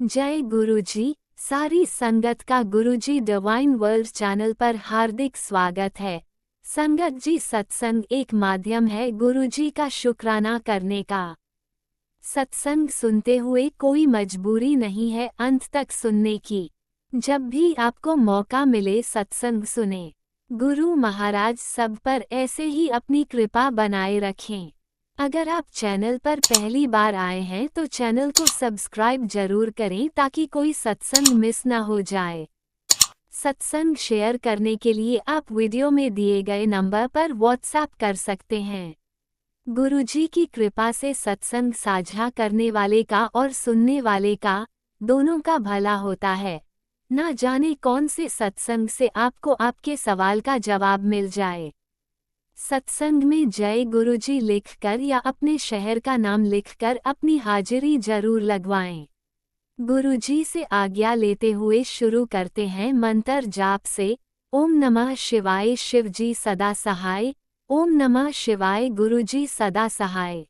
जय गुरुजी। सारी संगत का गुरुजी डिवाइन वर्ल्ड चैनल पर हार्दिक स्वागत है। संगत जी, सत्संग एक माध्यम है गुरुजी का शुक्राना करने का। सत्संग सुनते हुए कोई मजबूरी नहीं है अंत तक सुनने की। जब भी आपको मौका मिले सत्संग सुने। गुरु महाराज सब पर ऐसे ही अपनी कृपा बनाए रखें। अगर आप चैनल पर पहली बार आए हैं तो चैनल को सब्सक्राइब जरूर करें ताकि कोई सत्संग मिस ना हो जाए। सत्संग शेयर करने के लिए आप वीडियो में दिए गए नंबर पर व्हाट्सएप कर सकते हैं। गुरुजी की कृपा से सत्संग साझा करने वाले का और सुनने वाले का दोनों का भला होता है। ना जाने कौन से सत्संग से आपको आपके सवाल का जवाब मिल जाए। सत्संग में जय गुरुजी लिखकर या अपने शहर का नाम लिखकर अपनी हाजिरी जरूर लगवाएं। गुरुजी से आज्ञा लेते हुए शुरू करते हैं मंत्र जाप से। ओम नमः शिवाय शिवजी सदा सहाय। ओम नमः शिवाय गुरुजी सदा सहाय।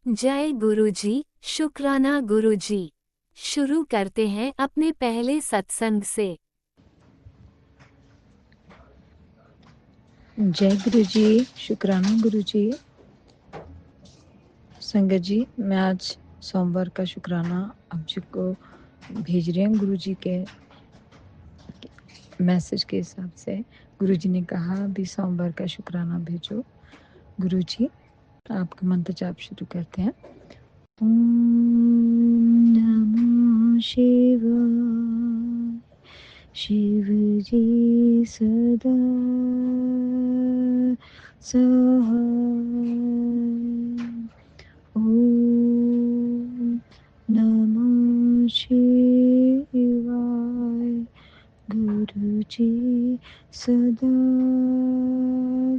जय गुरुजी, शुक्राना गुरुजी। शुरू करते हैं अपने पहले सत्संग से। जय गुरु जी, शुक्राना गुरु जी। संगत जी, मैं आज सोमवार का शुक्राना आप जी को भेज रही हूँ। गुरु जी के मैसेज के हिसाब से गुरु जी ने कहा अभी सोमवार का शुक्राना भेजो। गुरु जी, आपका मंत्र जाप शुरू करते हैं। ओम नमः शिवाय शिव जी सदा सहाय। ओम नमः शिवाय गुरुजी सदा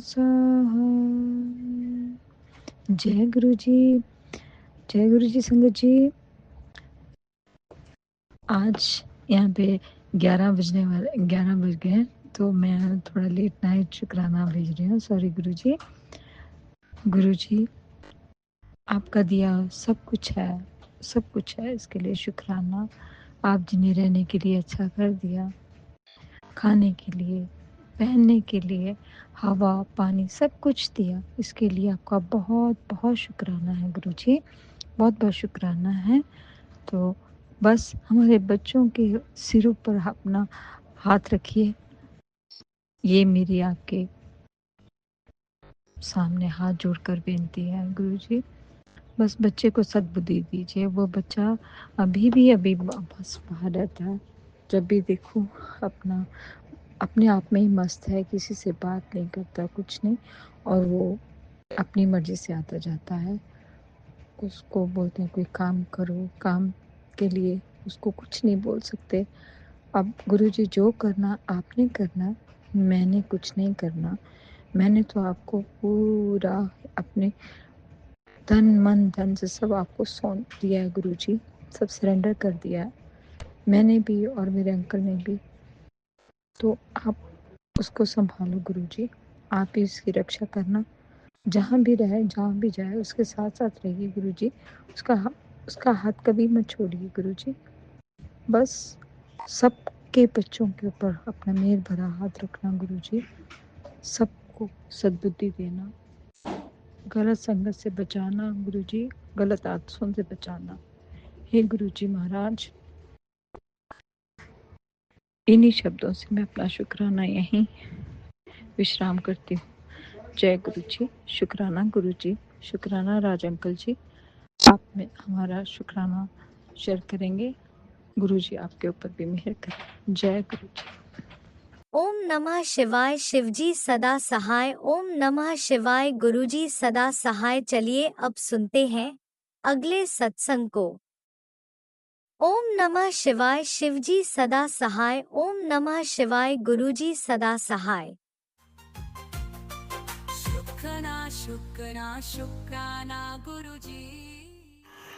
सहाय। जय गुरुजी, जय गुरुजी। संगत जी, आज यहाँ पे 11 बज गए, तो मैं थोड़ा लेट नाइट शुक्राना भेज रही हूँ। सॉरी गुरुजी। गुरुजी, आपका दिया सब कुछ है, सब कुछ है, इसके लिए शुक्राना। आप जिन्हें रहने के लिए अच्छा कर दिया, खाने के लिए, पहनने के लिए, हवा पानी सब कुछ दिया, इसके लिए आपका बहुत बहुत शुक्राना है गुरुजी, बहुत बहुत शुक्राना है। तो बस हमारे बच्चों के सिरों पर अपना हाथ रखिए, ये मेरी आपके सामने हाथ जोड़कर बेनती है गुरुजी। बस बच्चे को सद्बुद्धि दीजिए। वो बच्चा अभी बस बाहर रहता है, जब भी देखो अपने आप में ही मस्त है, किसी से बात नहीं करता, कुछ नहीं, और वो अपनी मर्जी से आता जाता है। उसको बोलते हैं कोई काम करो, काम के लिए उसको कुछ नहीं बोल सकते। अब गुरुजी, जो करना आपने करना, मैंने कुछ नहीं करना। मैंने तो आपको पूरा अपने तन मन धन से सब आपको सौंप दिया है गुरुजी, सब सरेंडर कर दिया है, मैंने भी और मेरे अंकल ने भी। तो आप उसको संभालो गुरुजी, आप ही उसकी रक्षा करना, जहाँ भी रहे, जहाँ भी जाए, उसके साथ साथ रहिए गुरुजी। उसका हाथ कभी मत छोड़िए गुरुजी। बस सबके बच्चों के ऊपर अपना मेहर भरा हाथ रखना गुरुजी, सबको सद्बुद्धि देना, गलत संगत से बचाना गुरुजी, गलत आदतों से बचाना। हे गुरुजी महाराज, इन्हीं शब्दों से मैं अपना शुक्राना यहीं विश्राम करती हूँ। जय गुरुजी, शुक्राना गुरुजी, शुक्राना राज अंकल जी। आप में हमारा शुक्राना शेयर करेंगे। गुरुजी आपके ऊपर भी मेहर करें। जय गुरुजी। ओम नमः शिवाय शिवजी सदा सहाय। ओम नमः शिवाय गुरुजी सदा सहाय। चलिए अब सुनते हैं अगले सत्संग को। ओम नमः शिवाय शिवजी सदा सहाय। ओम नमः शिवाय गुरुजी सदा सहाय। शुक्राना शुक्राना शुक्राना गुरुजी।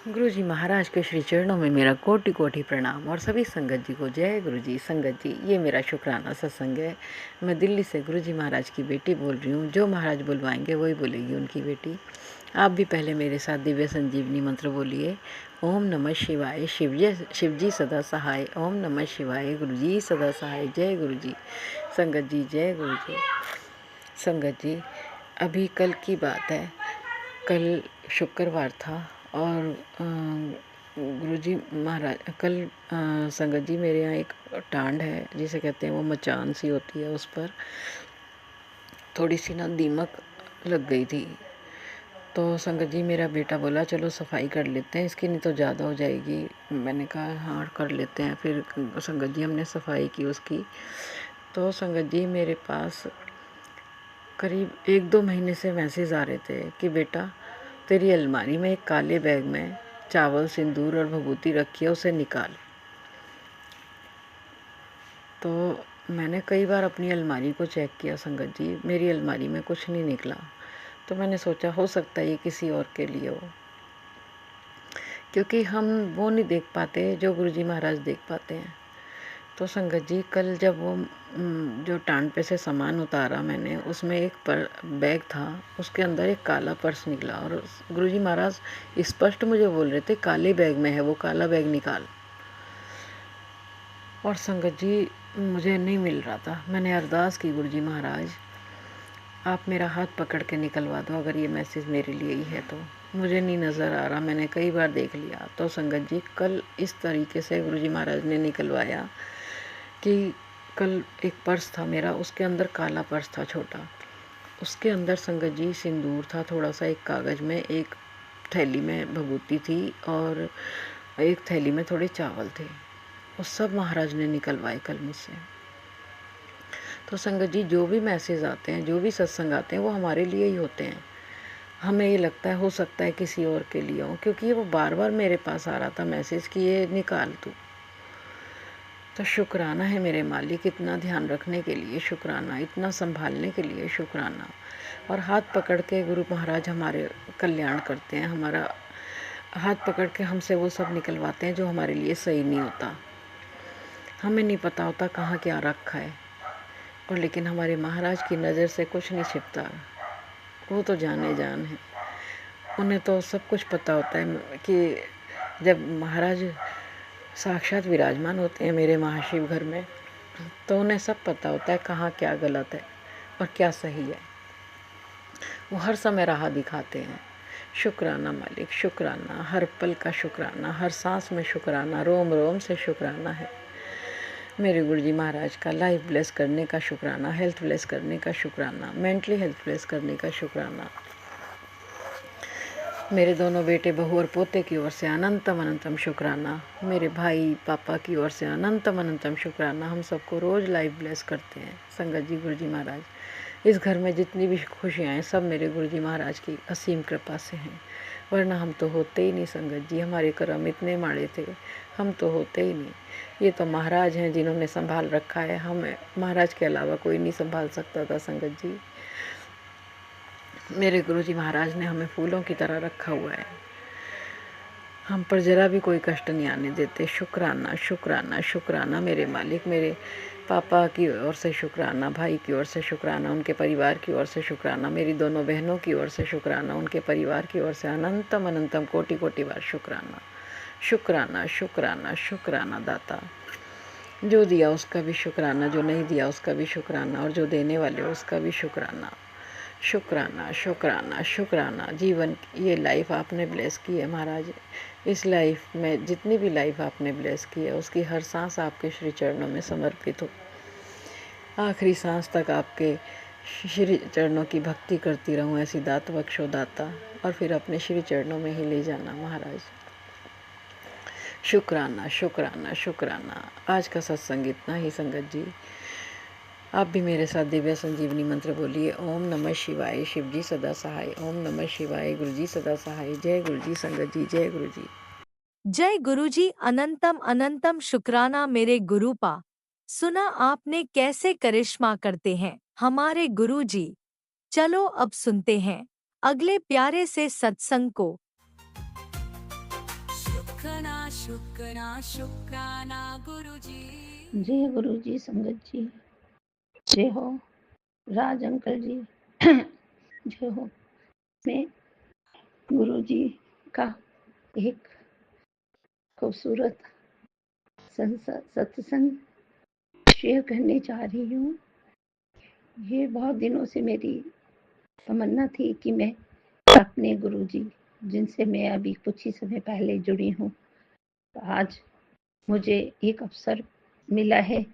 गुरुजी महाराज के श्री चरणों में मेरा कोटि कोटि प्रणाम, और सभी संगत जी को जय गुरुजी। संगत जी, ये मेरा शुक्राना सत्संग है। मैं दिल्ली से गुरुजी महाराज की बेटी बोल रही हूँ। जो महाराज बुलवाएंगे वही बोलेगी उनकी बेटी। आप भी पहले मेरे साथ दिव्य संजीवनी मंत्र बोलिए। ओम नमः शिवाय। शिवजी सदा सहाय। ओम नमः शिवाय। गुरुजी सदा सहाय। जय गुरुजी। संगत जी जय गुरुजी। संगत जी अभी कल की बात है, कल शुक्रवार था और गुरुजी महाराज कल संगत जी मेरे यहाँ एक टांड है जिसे कहते हैं, वो मचान सी होती है, उस पर थोड़ी सी ना दीमक लग गई थी। तो संगत जी मेरा बेटा बोला चलो सफाई कर लेते हैं इसकी, नहीं तो ज़्यादा हो जाएगी। मैंने कहा हाँ कर लेते हैं। फिर संगत जी हमने सफाई की उसकी। तो संगत जी मेरे पास करीब 1-2 महीने से मैसेज आ रहे थे कि बेटा तेरी अलमारी में एक काले बैग में चावल, सिंदूर और भभूति रखी है, उसे निकाल। तो मैंने कई बार अपनी अलमारी को चेक किया संगत जी, मेरी अलमारी में कुछ नहीं निकला। तो मैंने सोचा हो सकता है ये किसी और के लिए हो, क्योंकि हम वो नहीं देख पाते जो गुरुजी महाराज देख पाते हैं। तो संगत जी कल जब वो जो टांड पे से सामान उतारा मैंने, उसमें एक बैग था, उसके अंदर एक काला पर्स निकला और गुरुजी महाराज स्पष्ट मुझे बोल रहे थे काले बैग में है, वो काला बैग निकाल। और संगत जी मुझे नहीं मिल रहा था। मैंने अरदास की गुरुजी महाराज आप मेरा हाथ पकड़ के निकलवा दो, अगर ये मैसेज मेरे लिए ही है तो। मुझे नहीं नज़र आ रहा, मैंने कई बार देख लिया। तो संगत जी कल इस तरीके से गुरुजी महाराज ने निकलवाया कि कल एक पर्स था मेरा, उसके अंदर काला पर्स था छोटा, उसके अंदर संगत जी सिंदूर था थोड़ा सा, एक कागज़ में, एक थैली में भभूति थी और एक थैली में थोड़े चावल थे। वो सब महाराज ने निकलवाए कल मुझसे। तो संगत जी जो भी मैसेज आते हैं, जो भी सत्संग आते हैं, वो हमारे लिए ही होते हैं। हमें ये लगता है हो सकता है किसी और के लिए हो, क्योंकि वो बार बार मेरे पास आ रहा था मैसेज कि ये निकाल तू। तो शुक्राना है मेरे मालिक, इतना ध्यान रखने के लिए शुक्राना, इतना संभालने के लिए शुक्राना। और हाथ पकड़ के गुरु महाराज हमारे कल्याण करते हैं, हमारा हाथ पकड़ के हमसे वो सब निकलवाते हैं जो हमारे लिए सही नहीं होता। हमें नहीं पता होता कहाँ क्या रखा है, और लेकिन हमारे महाराज की नज़र से कुछ नहीं छिपता। वो तो जाने जान है, उन्हें तो सब कुछ पता होता है कि जब महाराज साक्षात विराजमान होते हैं मेरे महाशिव घर में, तो उन्हें सब पता होता है कहाँ क्या गलत है और क्या सही है। वो हर समय राह दिखाते हैं। शुक्राना मालिक, शुक्राना, हर पल का शुक्राना, हर सांस में शुक्राना, रोम रोम से शुक्राना है। मेरे गुरुजी महाराज का लाइफ ब्लेस करने का शुक्राना, हेल्थ ब्लेस करने का शुक्राना, मेंटली हेल्थ ब्लेस करने का शुक्राना। मेरे दोनों बेटे बहू और पोते की ओर से अनंतम अनंतम शुक्राना। मेरे भाई पापा की ओर से अनंतम अनंतम शुक्राना। हम सबको रोज़ लाइफ ब्लेस करते हैं संगत जी गुरुजी महाराज। इस घर में जितनी भी खुशियाँ हैं सब मेरे गुरुजी महाराज की असीम कृपा से हैं, वरना हम तो होते ही नहीं संगत जी। हमारे कर्म इतने माड़े थे, हम तो होते ही नहीं। ये तो महाराज हैं जिन्होंने संभाल रखा है, हमें महाराज के अलावा कोई नहीं संभाल सकता था संगत जी। मेरे गुरुजी महाराज ने हमें फूलों की तरह रखा हुआ है, हम पर ज़रा भी कोई कष्ट नहीं आने देते। शुक्राना शुक्राना शुक्राना मेरे मालिक। मेरे पापा की ओर से शुक्राना, भाई की ओर से शुक्राना, उनके परिवार की ओर से शुक्राना, मेरी दोनों बहनों की ओर से शुक्राना, उनके परिवार की ओर से अनंतम अनंतम कोटि कोटि बार शुक्राना। शुक्राना शुक्राना शुक्राना दाता। जो दिया उसका भी शुक्राना, जो नहीं दिया उसका भी शुक्राना, और जो देने वाले उसका भी शुक्राना। शुक्राना शुक्राना शुक्राना। जीवन ये लाइफ आपने ब्लेस की है महाराज, इस लाइफ में जितनी भी लाइफ आपने ब्लेस की है उसकी हर सांस आपके श्री चरणों में समर्पित हो। आखिरी सांस तक आपके श्री चरणों की भक्ति करती रहूं, ऐसी दात बख्शो दाता। और फिर अपने श्री चरणों में ही ले जाना महाराज। शुक्राना शुक्राना शुक्राना। आज का सत्संग इतना ही संगत जी। आप भी मेरे साथ दिव्य संजीवनी मंत्र बोलिए। ओम नमः शिवाय, शिवजी सदा सहाय। ओम नमः शिवाय, गुरुजी सदा सहाय। जय गुरुजी संगत जी, जय गुरुजी। जय गुरुजी। अनंतम अनंतम शुक्राना मेरे गुरुपा। सुना आपने कैसे करिश्मा करते हैं हमारे गुरुजी। चलो अब सुनते हैं अगले प्यारे से सत्संग को। शुक्राना शुक्राना शुक्राना गुरुजी। जय गुरु जी, संगत जी जय हो, राज अंकल जी जय हो। मैं गुरु जी का एक खूबसूरत सत्संग शेयर करने जा रही हूँ। ये बहुत दिनों से मेरी तमन्ना थी कि मैं अपने गुरुजी, जिनसे मैं अभी कुछ ही समय पहले जुड़ी हूँ, आज मुझे एक अवसर मिला है।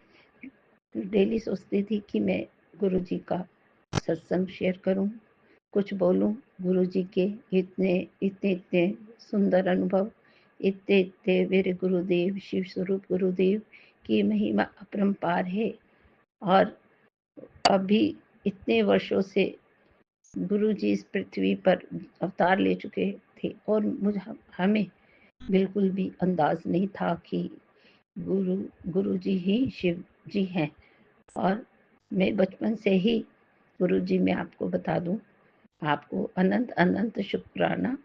डेली सोचती थी कि मैं गुरुजी का सत्संग शेयर करूं, कुछ बोलूं। गुरुजी के इतने इतने इतने सुंदर अनुभव, इतने इतने मेरे गुरुदेव, शिव स्वरूप गुरुदेव की महिमा अपरंपार है। और अभी इतने वर्षों से गुरुजी इस पृथ्वी पर अवतार ले चुके थे और मुझे हमें बिल्कुल भी अंदाज नहीं था कि गुरुजी ही शिव जी हैं। और मैं बचपन से ही गुरुजी, मैं आपको बता दूं, आपको अनंत अनंत शुक्राना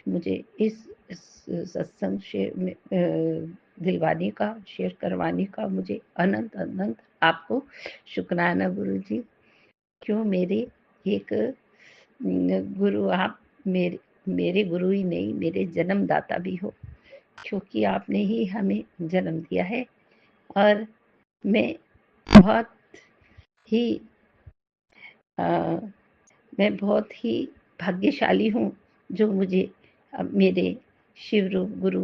मुझे इस सत्संग दिलवाने का, शेयर करवाने का मुझे अनंत अनंत आपको शुक्राना गुरुजी। क्यों मेरे एक गुरु आप मेरे गुरु ही नहीं, मेरे जन्मदाता भी हो, क्योंकि आपने ही हमें जन्म दिया है। और मैं बहुत ही मैं बहुत ही भाग्यशाली हूँ जो मुझे मेरे शिवरूप गुरु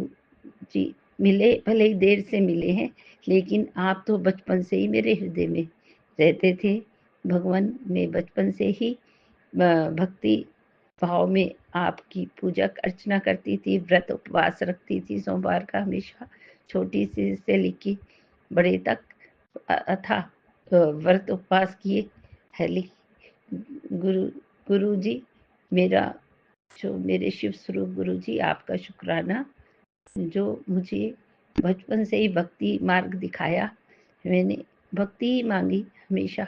जी मिले। भले ही देर से मिले हैं, लेकिन आप तो बचपन से ही मेरे हृदय में रहते थे। भगवान, मैं बचपन से ही भक्ति भाव में आपकी पूजा अर्चना करती थी, व्रत उपवास रखती थी सोमवार का, हमेशा छोटी सी से लेके बड़े तक अथा व्रत उपवास किए है। गुरु जी, मेरा जो मेरे शिव स्वरूप गुरु जी, आपका शुक्राना, जो मुझे बचपन से ही भक्ति मार्ग दिखाया। मैंने भक्ति ही मांगी हमेशा।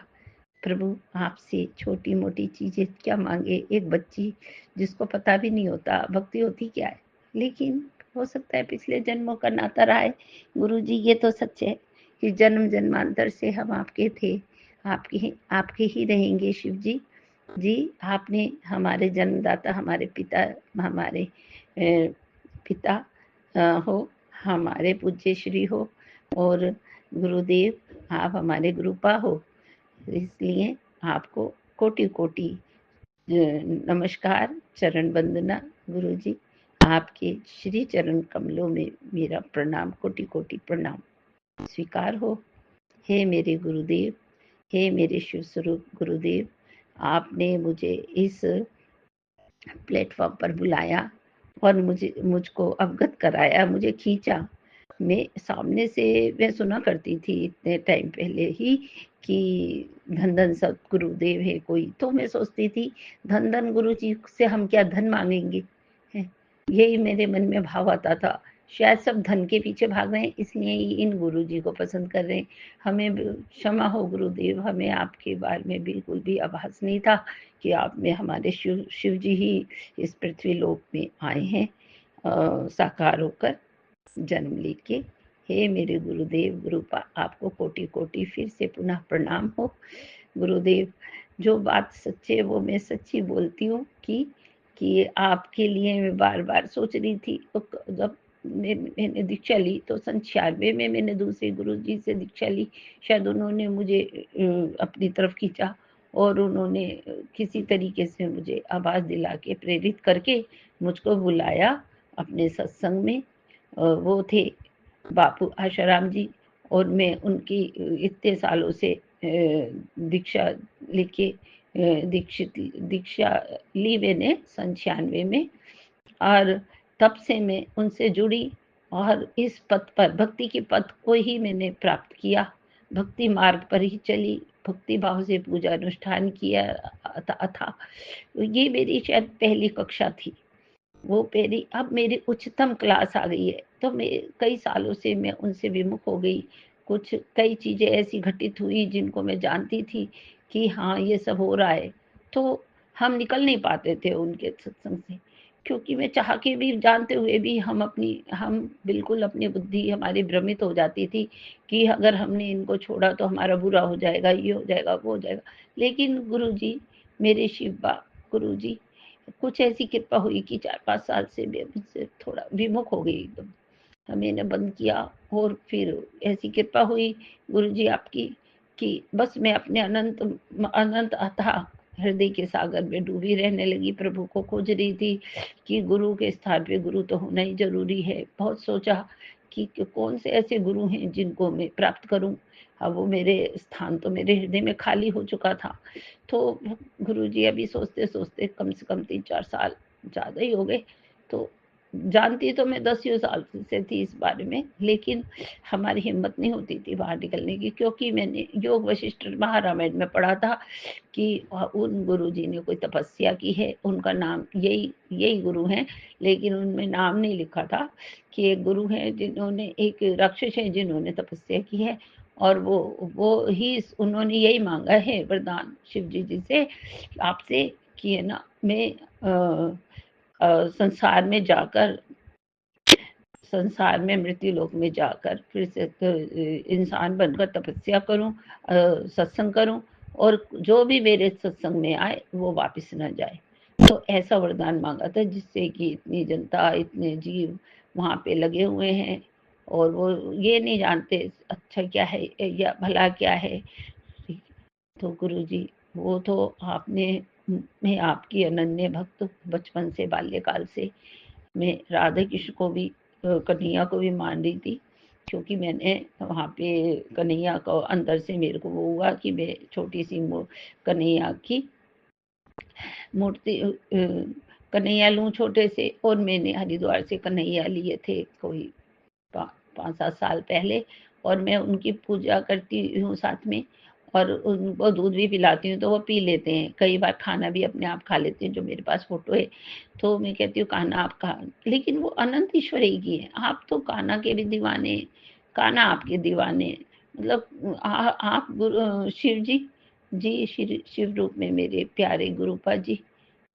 प्रभु, आपसे छोटी मोटी चीजें क्या मांगे, एक बच्ची जिसको पता भी नहीं होता भक्ति होती क्या है, लेकिन हो सकता है पिछले जन्मों का नाता रहा है। गुरु जी, ये तो सच है कि जन्म जन्मांतर से हम आपके थे, आपके ही रहेंगे। शिव जी जी, आपने हमारे जन्मदाता, हमारे पिता हो, हमारे पूज्य श्री हो, और गुरुदेव आप हमारे गुरुपा हो। इसलिए आपको कोटि कोटि नमस्कार, चरण वंदना। गुरु जी, आपके श्री चरण कमलों में मेरा प्रणाम, कोटि कोटि प्रणाम स्वीकार हो। हे मेरे गुरुदेव, हे मेरे शिव स्वरूप गुरुदेव, आपने मुझे इस प्लेटफॉर्म पर बुलाया और मुझको अवगत कराया, मुझे खींचा। मैं सामने से मैं सुना करती थी इतने टाइम पहले ही कि धन धन सतगुरुदेव है कोई, तो मैं सोचती थी धन धन गुरु जी से हम क्या धन मांगेंगे, यही मेरे मन में भाव आता था। शायद सब धन के पीछे भाग रहे हैं, इसलिए ही इन गुरु जी को पसंद कर रहे हैं। हमें क्षमा हो गुरुदेव, हमें आपके बारे में बिल्कुल भी आभास नहीं था कि आप में हमारे शिव जी ही इस पृथ्वी लोक में आए हैं साकार होकर, जन्म लेके। हे मेरे गुरुदेव गुरुपा, आपको कोटि कोटि फिर से पुनः प्रणाम हो। गुरुदेव, जो बात सच्चे वो मैं सच्ची बोलती हूँ कि आपके लिए मैं बार बार सोच रही थी। तो जब मैंने दीक्षा ली तो 96 में मैंने दूसरे गुरु जी से दीक्षा ली। शायद उन्होंने मुझे अपनी तरफ खींचा और उन्होंने किसी तरीके से मुझे आवाज दिला के प्रेरित करके मुझको बुलाया अपने सत्संग में। वो थे बापू आशाराम जी, और मैं उनकी इतने सालों से दीक्षा लेके दीक्षा ली मैंने 96 में, और तब से मैं उनसे जुड़ी और इस पथ पर, भक्ति के पथ को ही मैंने प्राप्त किया, भक्ति मार्ग पर ही चली, भक्ति भाव से पूजा अनुष्ठान किया था। ये मेरी शायद पहली कक्षा थी, वो पहली। अब मेरी उच्चतम क्लास आ गई है, तो मैं कई सालों से मैं उनसे विमुख हो गई। कई चीजें ऐसी घटित हुई जिनको मैं जानती थी कि हाँ ये सब हो रहा है, तो हम निकल नहीं पाते थे उनके सत्संग से, क्योंकि मैं चाह के भी, जानते हुए भी हम बिल्कुल अपनी बुद्धि हमारी भ्रमित हो जाती थी कि अगर हमने इनको छोड़ा तो हमारा बुरा हो जाएगा, ये हो जाएगा, वो हो जाएगा। लेकिन गुरु जी, मेरे शिव गुरु जी, कुछ ऐसी कृपा हुई कि 4-5 साल से मैं उनसे थोड़ा विमुख हो गई एकदम। मैंने बंद किया और फिर ऐसी कृपा हुई गुरुजी आपकी कि बस मैं अपने अनंत अनंत अथाह हृदय के सागर में डूबी रहने लगी, प्रभु को खोज रही थी कि गुरु के स्थान पे गुरु तो होना ही जरूरी है। बहुत सोचा कि कौन से ऐसे गुरु हैं जिनको मैं प्राप्त करूं। अब वो मेरे स्थान तो मेरे हृदय में खाली हो चुका था। तो गुरुजी अभी सोचते सोचते कम से कम 3-4 साल ज़्यादा ही हो गए। तो जानती तो मैं 10 साल से थी इस बारे में, लेकिन हमारी हिम्मत नहीं होती थी बाहर निकलने की, क्योंकि मैंने योग वशिष्ठ महारामायण में पढ़ा था कि उन गुरुजी ने कोई तपस्या की है, उनका नाम यही यही गुरु हैं, लेकिन उनमें नाम नहीं लिखा था कि एक गुरु है जिन्होंने, एक राक्षस है जिन्होंने तपस्या की है, और वो ही उन्होंने यही मांगा है वरदान शिव जी से आपसे कि है ना, मैं संसार में जाकर, संसार में मृत्यु लोक में जाकर फिर से इंसान बनकर तपस्या करूं, सत्संग करूं, और जो भी मेरे सत्संग में आए वो वापस न जाए। तो ऐसा वरदान मांगा था, जिससे कि इतनी जनता, इतने जीव वहां पे लगे हुए हैं और वो ये नहीं जानते अच्छा क्या है या भला क्या है। तो गुरुजी वो तो आपने, मैं आपकी अनन्य भक्त बचपन से, बाल्यकाल से मैं राधा कृष्ण को भी, कन्हैया को भी मान रही थी, क्योंकि मैंने वहाँ पे कन्हैया को अंदर से मेरे को वो हुआ कि मैं छोटी सी कन्हैया की मूर्ति कन्हैया लूँ छोटे से। और मैंने हरिद्वार से कन्हैया लिए थे कोई 5-7 साल पहले, और मैं उनकी पूजा करती हूँ साथ में, और उनको दूध भी पिलाती हूँ तो वो पी लेते हैं। कई बार खाना भी अपने आप खा लेते हैं, जो मेरे पास फोटो है। तो मैं कहती हूँ कान्हा आप खा, लेकिन वो अनंत ईश्वर ही की है। आप तो कान्हा के भी दीवाने, कान्हा आपके दीवाने, मतलब आप शिव जी शिव रूप में मेरे प्यारे गुरुपा जी,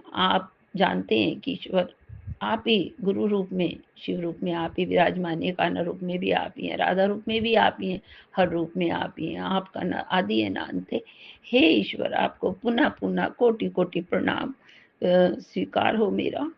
आप जानते हैं कि ईश्वर आप ही गुरु रूप में, शिव रूप में आप ही विराजमान है, कान्हा रूप में भी आप ही हैं, राधा रूप में भी आप ही हैं, हर रूप में आप ही हैं। आपका ना आदि है ना अंत है। हे ईश्वर, आपको पुनः पुनः कोटि कोटि प्रणाम स्वीकार हो मेरा।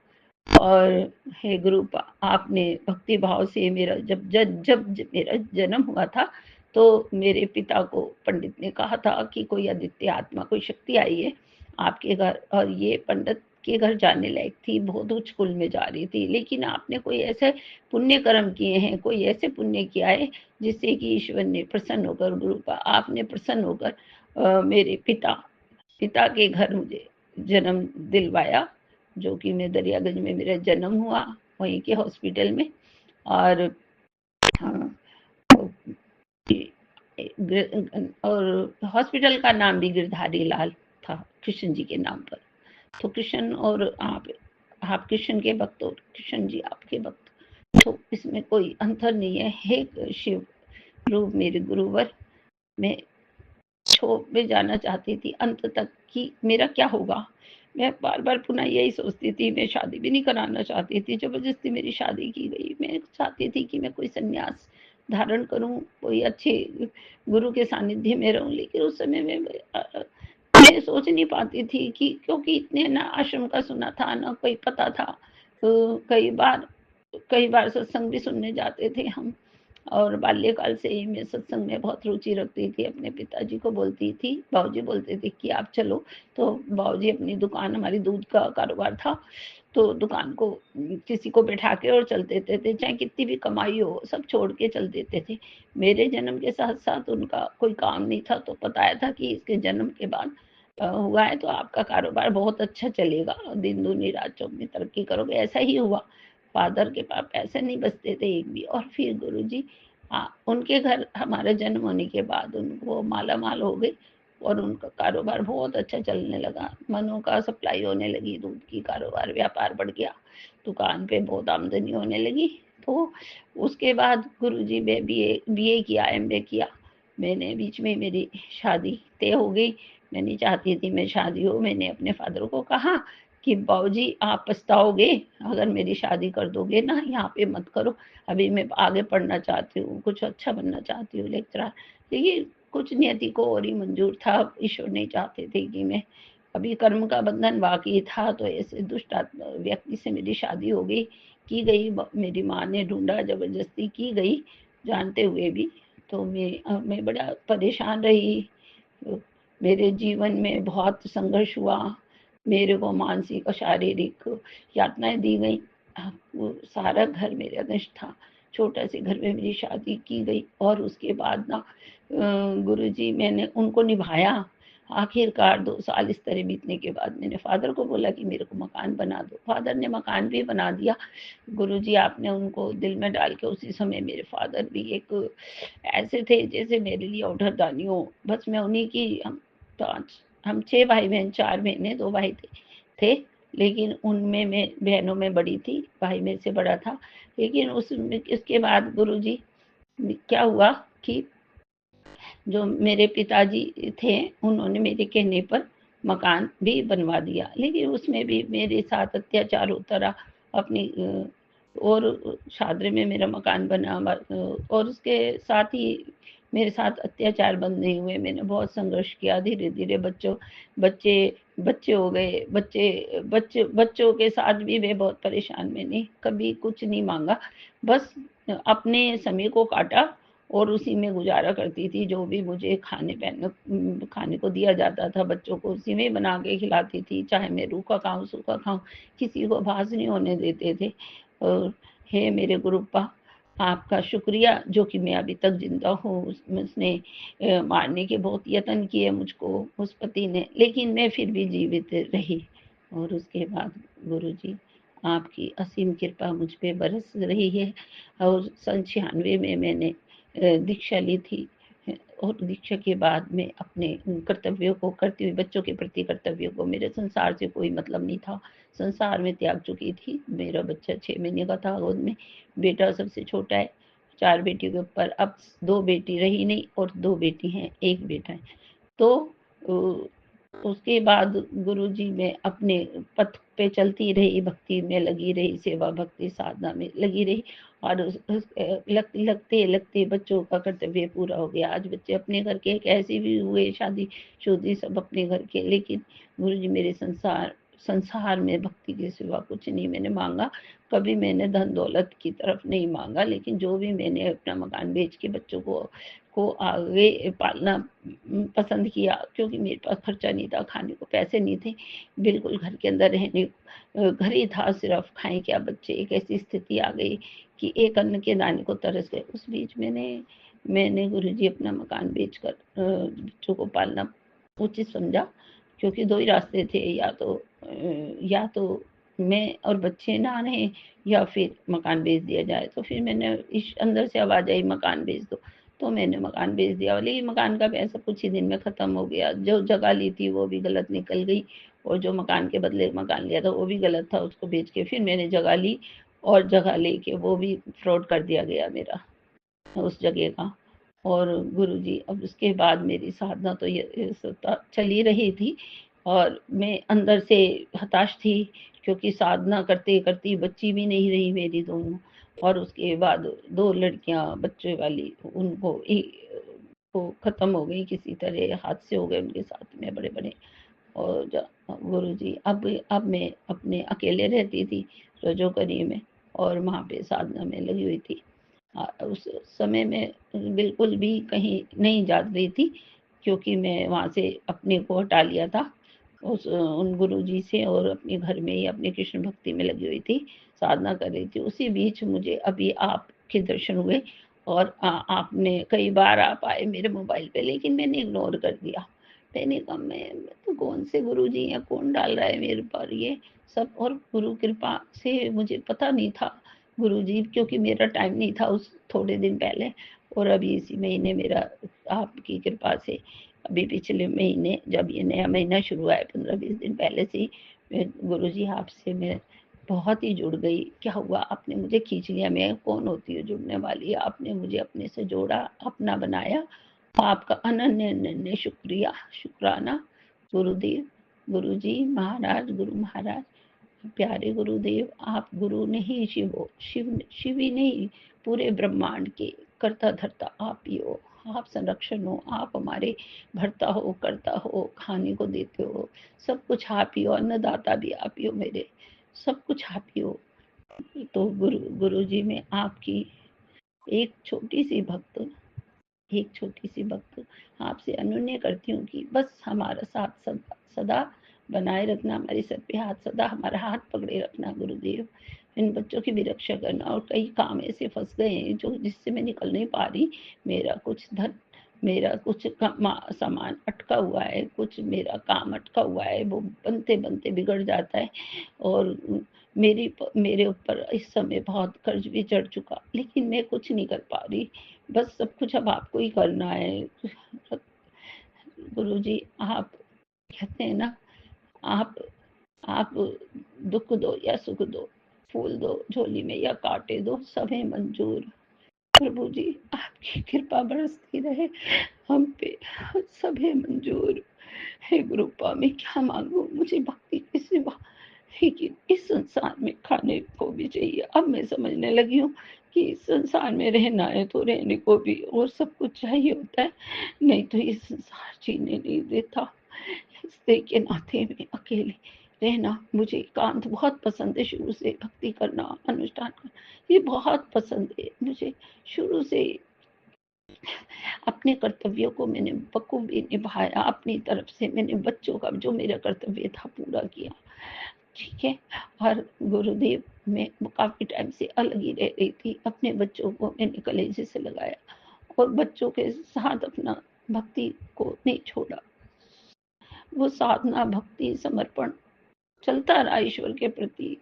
और हे गुरु, आपने भक्ति भाव से मेरा जब मेरा जन्म हुआ था, तो मेरे पिता को पंडित ने कहा था कि कोई अदित्य आत्मा, कोई शक्ति आई है आपके घर, और ये पंडित के घर जाने लायक थी, बहुत उच्च कुल में जा रही थी, लेकिन आपने कोई ऐसे पुण्य कर्म किए हैं, कोई ऐसे पुण्य किया है जिससे कि ईश्वर ने प्रसन्न होकर, गुरु आपने प्रसन्न होकर मेरे पिता के घर मुझे जन्म दिलवाया, जो कि मैं दरियागंज में मेरा जन्म हुआ, वहीं के हॉस्पिटल में। और और हॉस्पिटल का नाम भी गिरधारी लाल था, कृष्ण जी के नाम पर। तो कृष्ण और आप कृष्ण के भक्त और कृष्ण जी आपके भक्त, तो इसमें कोई अंतर नहीं है। हे शिव रूप मेरे गुरुवर, मैं में जाना चाहती थी अंत तक कि मेरा क्या होगा। मैं बार बार पुनः यही सोचती थी, मैं शादी भी नहीं कराना चाहती थी, जबरदस्ती मेरी शादी की गई। मैं चाहती थी कि मैं कोई संन्यास धारण करूं, कोई अच्छे गुरु के सानिध्य में रहूं, लेकिन उस समय में मैं सोच नहीं पाती थी कि, क्योंकि इतने ना आश्रम का सुना था, ना कोई पता था। तो कई बार सत्संग भी सुनने जाते थे हम, और बाल्यकाल से ही मैं सत्संग में बहुत रुचि रखती थी। अपने पिताजी को बोलती थी, बाबूजी बोलते थे कि आप चलो, तो बाबूजी अपनी दुकान, हमारी दूध का कारोबार था, तो दुकान को किसी को बैठा के और चल देते थे, चाहे कितनी भी कमाई हो सब छोड़ के चल देते थे। मेरे जन्म के साथ साथ उनका कोई काम नहीं था, तो बताया था कि इसके जन्म के बाद हुआ है तो आपका कारोबार बहुत अच्छा चलेगा, दिन दूनी रात चौगनी तरक्की करोगे। ऐसा ही हुआ। फादर के पास पैसे नहीं बचते थे एक भी, और फिर गुरुजी उनके घर हमारा जन्म होने के बाद उनको माला माल हो गई, और उनका कारोबार बहुत अच्छा चलने लगा, मनों का सप्लाई होने लगी, दूध की कारोबार व्यापार बढ़ गया, दुकान पे बहुत आमदनी होने लगी। तो उसके बाद गुरुजी ने बीए किया, एमए किया। मैंने बीच में मेरी शादी तय हो गई। मैं नहीं चाहती थी मैं शादी हो। मैंने अपने फादर को कहा कि बाबूजी आप पछताओगे अगर मेरी शादी कर दोगे ना, यहाँ पे मत करो, अभी मैं आगे पढ़ना चाहती हूँ, कुछ अच्छा बनना चाहती हूँ, लेक्चरर। लेकिन कुछ नियति को और ही मंजूर था, ईश्वर नहीं चाहते थे कि मैं, अभी कर्म का बंधन बाकी था, तो ऐसे दुष्ट व्यक्ति से मेरी शादी हो गई की गई, मेरी माँ ने ढूंढा, ज़बरदस्ती की गई जानते हुए भी। तो मैं बड़ा परेशान रही। मेरे जीवन में बहुत संघर्ष हुआ, मेरे को मानसिक और शारीरिक यातनाएं दी गई। वो सारा घर मेरा नष्ट था। छोटा से घर में मेरी शादी की गई और उसके बाद ना गुरुजी मैंने उनको निभाया। आखिरकार 2 साल इस तरह बीतने के बाद मैंने फादर को बोला कि मेरे को मकान बना दो। फादर ने मकान भी बना दिया। गुरुजी आपने उनको दिल में डाल के, उसी समय मेरे फादर भी एक ऐसे थे जैसे मेरे लिए औढ़रदानी हो। बस मैं उन्हीं की, हम 6 भाई बहन, 4 बहनें, 2 भाई थे। लेकिन उनमें मैं बहनों में बड़ी थी, भाई मेरे से बड़ा था। लेकिन उसके बाद गुरुजी क्या हुआ कि जो मेरे पिताजी थे, उन्होंने मेरे कहने पर मकान भी बनवा दिया। लेकिन उसमें भी मेरे साथ अत्याचार होता रहा। अपनी और शादरे में मेरा मकान बना, और उसके साथ ही मेरे साथ अत्याचार बंद नहीं हुए। मैंने बहुत संघर्ष किया। धीरे धीरे बच्चे बच्चे हो गए। बच्चों के साथ भी मैं बहुत परेशान। मैंने कभी कुछ नहीं मांगा, बस अपने समय को काटा और उसी में गुजारा करती थी। जो भी मुझे खाने को दिया जाता था, बच्चों को उसी में बना के खिलाती थी। चाहे मैं रूखा खाऊं सूखा खाऊं, किसी को भास नहीं होने देते थे। और हे मेरे गुरुपा, आपका शुक्रिया जो कि मैं अभी तक जिंदा हूँ। उसने मारने के बहुत यत्न किए मुझको, उस पति ने, लेकिन मैं फिर भी जीवित रही। और उसके बाद गुरुजी आपकी असीम कृपा मुझ पे बरस रही है। और सन 96 में मैंने दीक्षा ली थी। और दीक्षा के बाद में अपने कर्तव्यों को करती हुई, बच्चों के प्रति कर्तव्यों को, मेरे संसार से कोई मतलब नहीं था। संसार में त्याग चुकी थी। मेरा बच्चा 6 महीने का था गोद में। बेटा सबसे छोटा है। 4 बेटियों के ऊपर अब 2 बेटी रही नहीं और 2 बेटी हैं, 1 बेटा है। तो उसके बाद गुरुजी मैं अपने पथ पे चलती रही, भक्ति में लगी रही, सेवा भक्ति साधना में लगी रही। और लगते बच्चों का कर्तव्य पूरा हो गया। आज बच्चे अपने घर के, कैसे भी हुए, शादी शुदी सब अपने घर के। लेकिन गुरुजी मेरे संसार में भक्ति के सिवा कुछ नहीं मैंने मांगा। कभी मैंने धन दौलत की तरफ नहीं मांगा। लेकिन जो भी मैंने अपना मकान बेच के बच्चों को आगे पालना पसंद किया, क्योंकि मेरे पास खर्चा नहीं था, खाने को पैसे नहीं थे, बिल्कुल घर के अंदर रहने, घर ही था सिर्फ, खाएं क्या बच्चे। एक ऐसी स्थिति आ गई कि एक अन्न के दाने को तरस गए। उस बीच मैंने गुरुजी अपना मकान बेचकर बच्चों को पालना उचित समझा। क्योंकि 2 ही रास्ते थे, या तो मैं और बच्चे ना रहें, या फिर मकान बेच दिया जाए। तो फिर मैंने इस अंदर से आवाज़ आई, मकान बेच दो। तो मैंने मकान बेच दिया। लेकिन मकान का पैसा कुछ ही दिन में ख़त्म हो गया। जो जगह ली थी वो भी गलत निकल गई, और जो मकान के बदले मकान लिया था वो भी गलत था। उसको बेच के फिर मैंने जगह ली, और जगह लेके वो भी फ्रॉड कर दिया गया मेरा, उस जगह का। और गुरुजी, अब उसके बाद मेरी साधना तो ये चल ही रही थी, और मैं अंदर से हताश थी, क्योंकि साधना करते करती बच्ची भी नहीं रही मेरी दोनों। और उसके बाद 2 लड़कियां बच्चे वाली, वो खत्म हो गई किसी तरह, हादसे हो गए उनके साथ में बड़े बड़े। और गुरुजी, अब मैं अपने अकेले रहती थी रजोकरी में, और वहाँ पे साधना में लगी हुई थी। उस समय में बिल्कुल भी कहीं नहीं जा रही थी, क्योंकि मैं वहाँ से अपने को हटा लिया था उन गुरुजी से, और अपने घर में ही अपनी कृष्ण भक्ति में लगी हुई थी, साधना कर रही थी। उसी बीच मुझे अभी आपके दर्शन हुए, और आपने कई बार आप आए मेरे मोबाइल पे, लेकिन मैंने इग्नोर कर दिया। मैंने कहा मैं तो कौन से गुरुजी हैं, कौन डाल रहा है मेरे पर ये सब। और गुरु कृपा से मुझे पता नहीं था गुरुजी, क्योंकि मेरा टाइम नहीं था उस थोड़े दिन पहले। और अभी इसी महीने मेरा, आपकी कृपा से, अभी पिछले महीने जब ये नया महीना शुरू हुआ है, 15-20 दिन पहले से ही गुरुजी आपसे मैं बहुत ही जुड़ गई। क्या हुआ, आपने मुझे खींच लिया। मैं कौन होती हूँ जुड़ने वाली, आपने मुझे अपने से जोड़ा, अपना बनाया। आपका अनन्य अनन्य शुक्रिया, शुक्राना गुरुदेव, गुरुजी महाराज, गुरु महाराज, प्यारे गुरुदेव। आप गुरु नहीं, शिव ही नहीं, पूरे ब्रह्मांड के कर्ता धर्ता आप ही हो। आप संरक्षण हो, आप हमारे भरता हो, करता हो, खाने को देते हो, सब कुछ आप ही हो। अन्नदाता भी आप ही हो मेरे, सब कुछ आप ही हो। तो गुरु जी में आपकी एक छोटी सी भक्त आपसे अनुनय करती हूँ कि बस हमारा साथ सदा बनाए रखना, हमारे सर पे हाथ सदा हमारा हाथ पकड़े रखना गुरुदेव। इन बच्चों की भी रक्षा करना, और कई काम ऐसे फंस गए हैं जो जिससे मैं निकल नहीं पा रही। मेरा कुछ सामान अटका हुआ है, कुछ मेरा काम अटका हुआ है, वो बनते बनते बिगड़ जाता है। और मेरे ऊपर इस समय बहुत कर्ज भी चढ़ चुका, लेकिन मैं कुछ नहीं कर पा रही। बस सब कुछ अब आपको ही करना है। गुरुजी, आप कहते हैं ना, आप दुख दो या सुख दो, फूल दो झोली में या कांटे दो, सब है मंजूर। प्रभु जी, आपकी कृपा बरसती रहे हम पे, सब है मंजूर। हे गुरुपा, मैं क्या मांगू, मुझे भक्ति के सिवा, लेकिन इस संसार में खाने को भी चाहिए। अब मैं समझने लगी हूँ कि इस संसार में रहना है तो रहने को भी और सब कुछ चाहिए होता है, नहीं तो ये संसार जीने नहीं देता। इसलिए के नाते में अकेले रहना मुझे एकांत बहुत पसंद है। शुरू से भक्ति करना, अनुष्ठान करना, ये बहुत पसंद है मुझे शुरू से। अपने कर्तव्यों को मैंने बखूबी निभाया, अपनी तरफ से मैंने बच्चों का जो मेरा कर्तव्य था पूरा किया, ठीक है। और गुरुदेव, मैं काफी टाइम से अलग ही रह रही थी, अपने बच्चों को मैंने कलेजे से लगाया और बच्चों के साथ अपना भक्ति को नहीं छोड़ा। वो साधना, भक्ति, समर्पण चलता रहा ईश्वर के प्रति।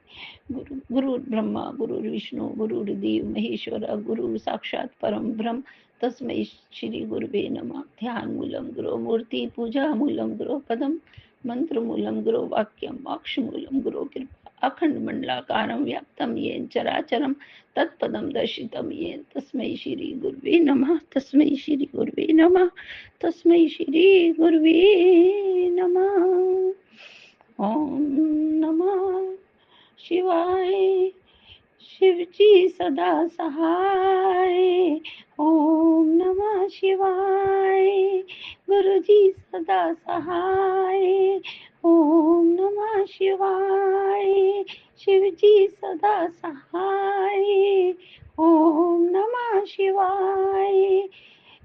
गुरु ब्रह्मा, गुरु विष्णु, गुरुर्देव महेश्वर, गुरु साक्षात परम ब्रह्म, तस्मै श्री गुरुवे नमः। ध्यान मूलम गुरु मूर्ति, पूजा मूलम गुरु पदम, मंत्र मूलम गुरु वाक्यम, मोक्ष मूलम गुरु कृपा, अखंड मंडलाकारं व्याप्तं येन चराचरं तत्पदं दर्शितं येन। तस्मै श्री गुरुवे नमः, तस्मै श्री गुरुवे नमः, तस्मै श्री गुरुवे नमः। ओम नमः शिवाय, शिवजी सदा सहाय। ओम नमः शिवाय, गुरुजी सदा सहाय। ओम नमः शिवाय, शिवजी सदा सहाय। ओम नमः शिवाय,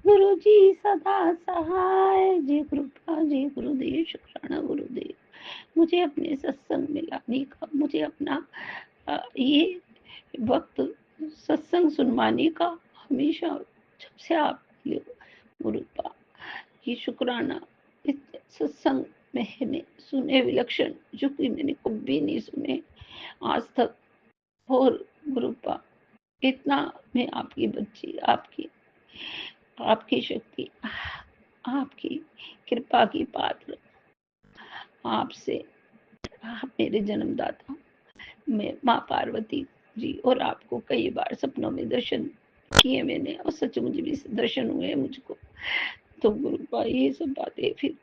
गुरुजी सदा सहाय। जय कृपा, जय गुरुदेव, शुक्राना गुरुदेव, मुझे अपने सत्संग में लाने का, मुझे अपना ये वक्त सत्संग सुनवाने का हमेशा, जब से आप गुरुपा की शुक्राना। इस सत्संग मैंने सुने विलक्षण, जो कि मैंने कभी नहीं सुने आज तक। और गुरुपा, इतना मैं आपकी बच्ची, आपकी शक्ति, आपकी कृपा की पात्र, आपसे, आप मेरे जन्मदाता, मैं माँ पार्वती जी, और आपको कई बार सपनों में दर्शन किए मैंने, और सच मुझे भी दर्शन हुए मुझको। तो गुरुपा, ये सब बातें फिर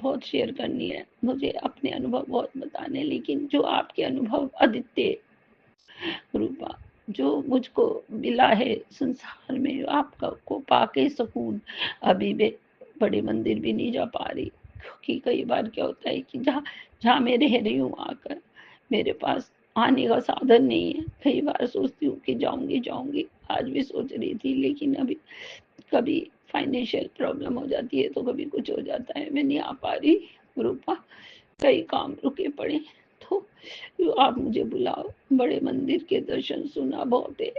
बहुत शेयर करनी है मुझे, अपने अनुभव बहुत बताने, लेकिन जो आपके अनुभव अद्वितीय गुरुपा, जो मुझको मिला है संसार में, आपका को पाके सुकून, अभी मैं बड़े मंदिर भी नहीं जा पा रही, क्योंकि कई बार क्या होता है कि जहाँ मैं रह रही हूँ आकर, मेरे पास आने का साधन नहीं है। कई बार सोचती हूँ कि जाऊंगी, आज भी सोच रही थी, लेकिन अभी कभी फाइनेंशियल प्रॉब्लम हो जाती है, तो कभी कुछ हो जाता है, मैं नहीं आ पा रही गुरुपा, कई काम रुके पड़े। तो आप मुझे बुलाओ, बड़े मंदिर के दर्शन सुना बहुत है।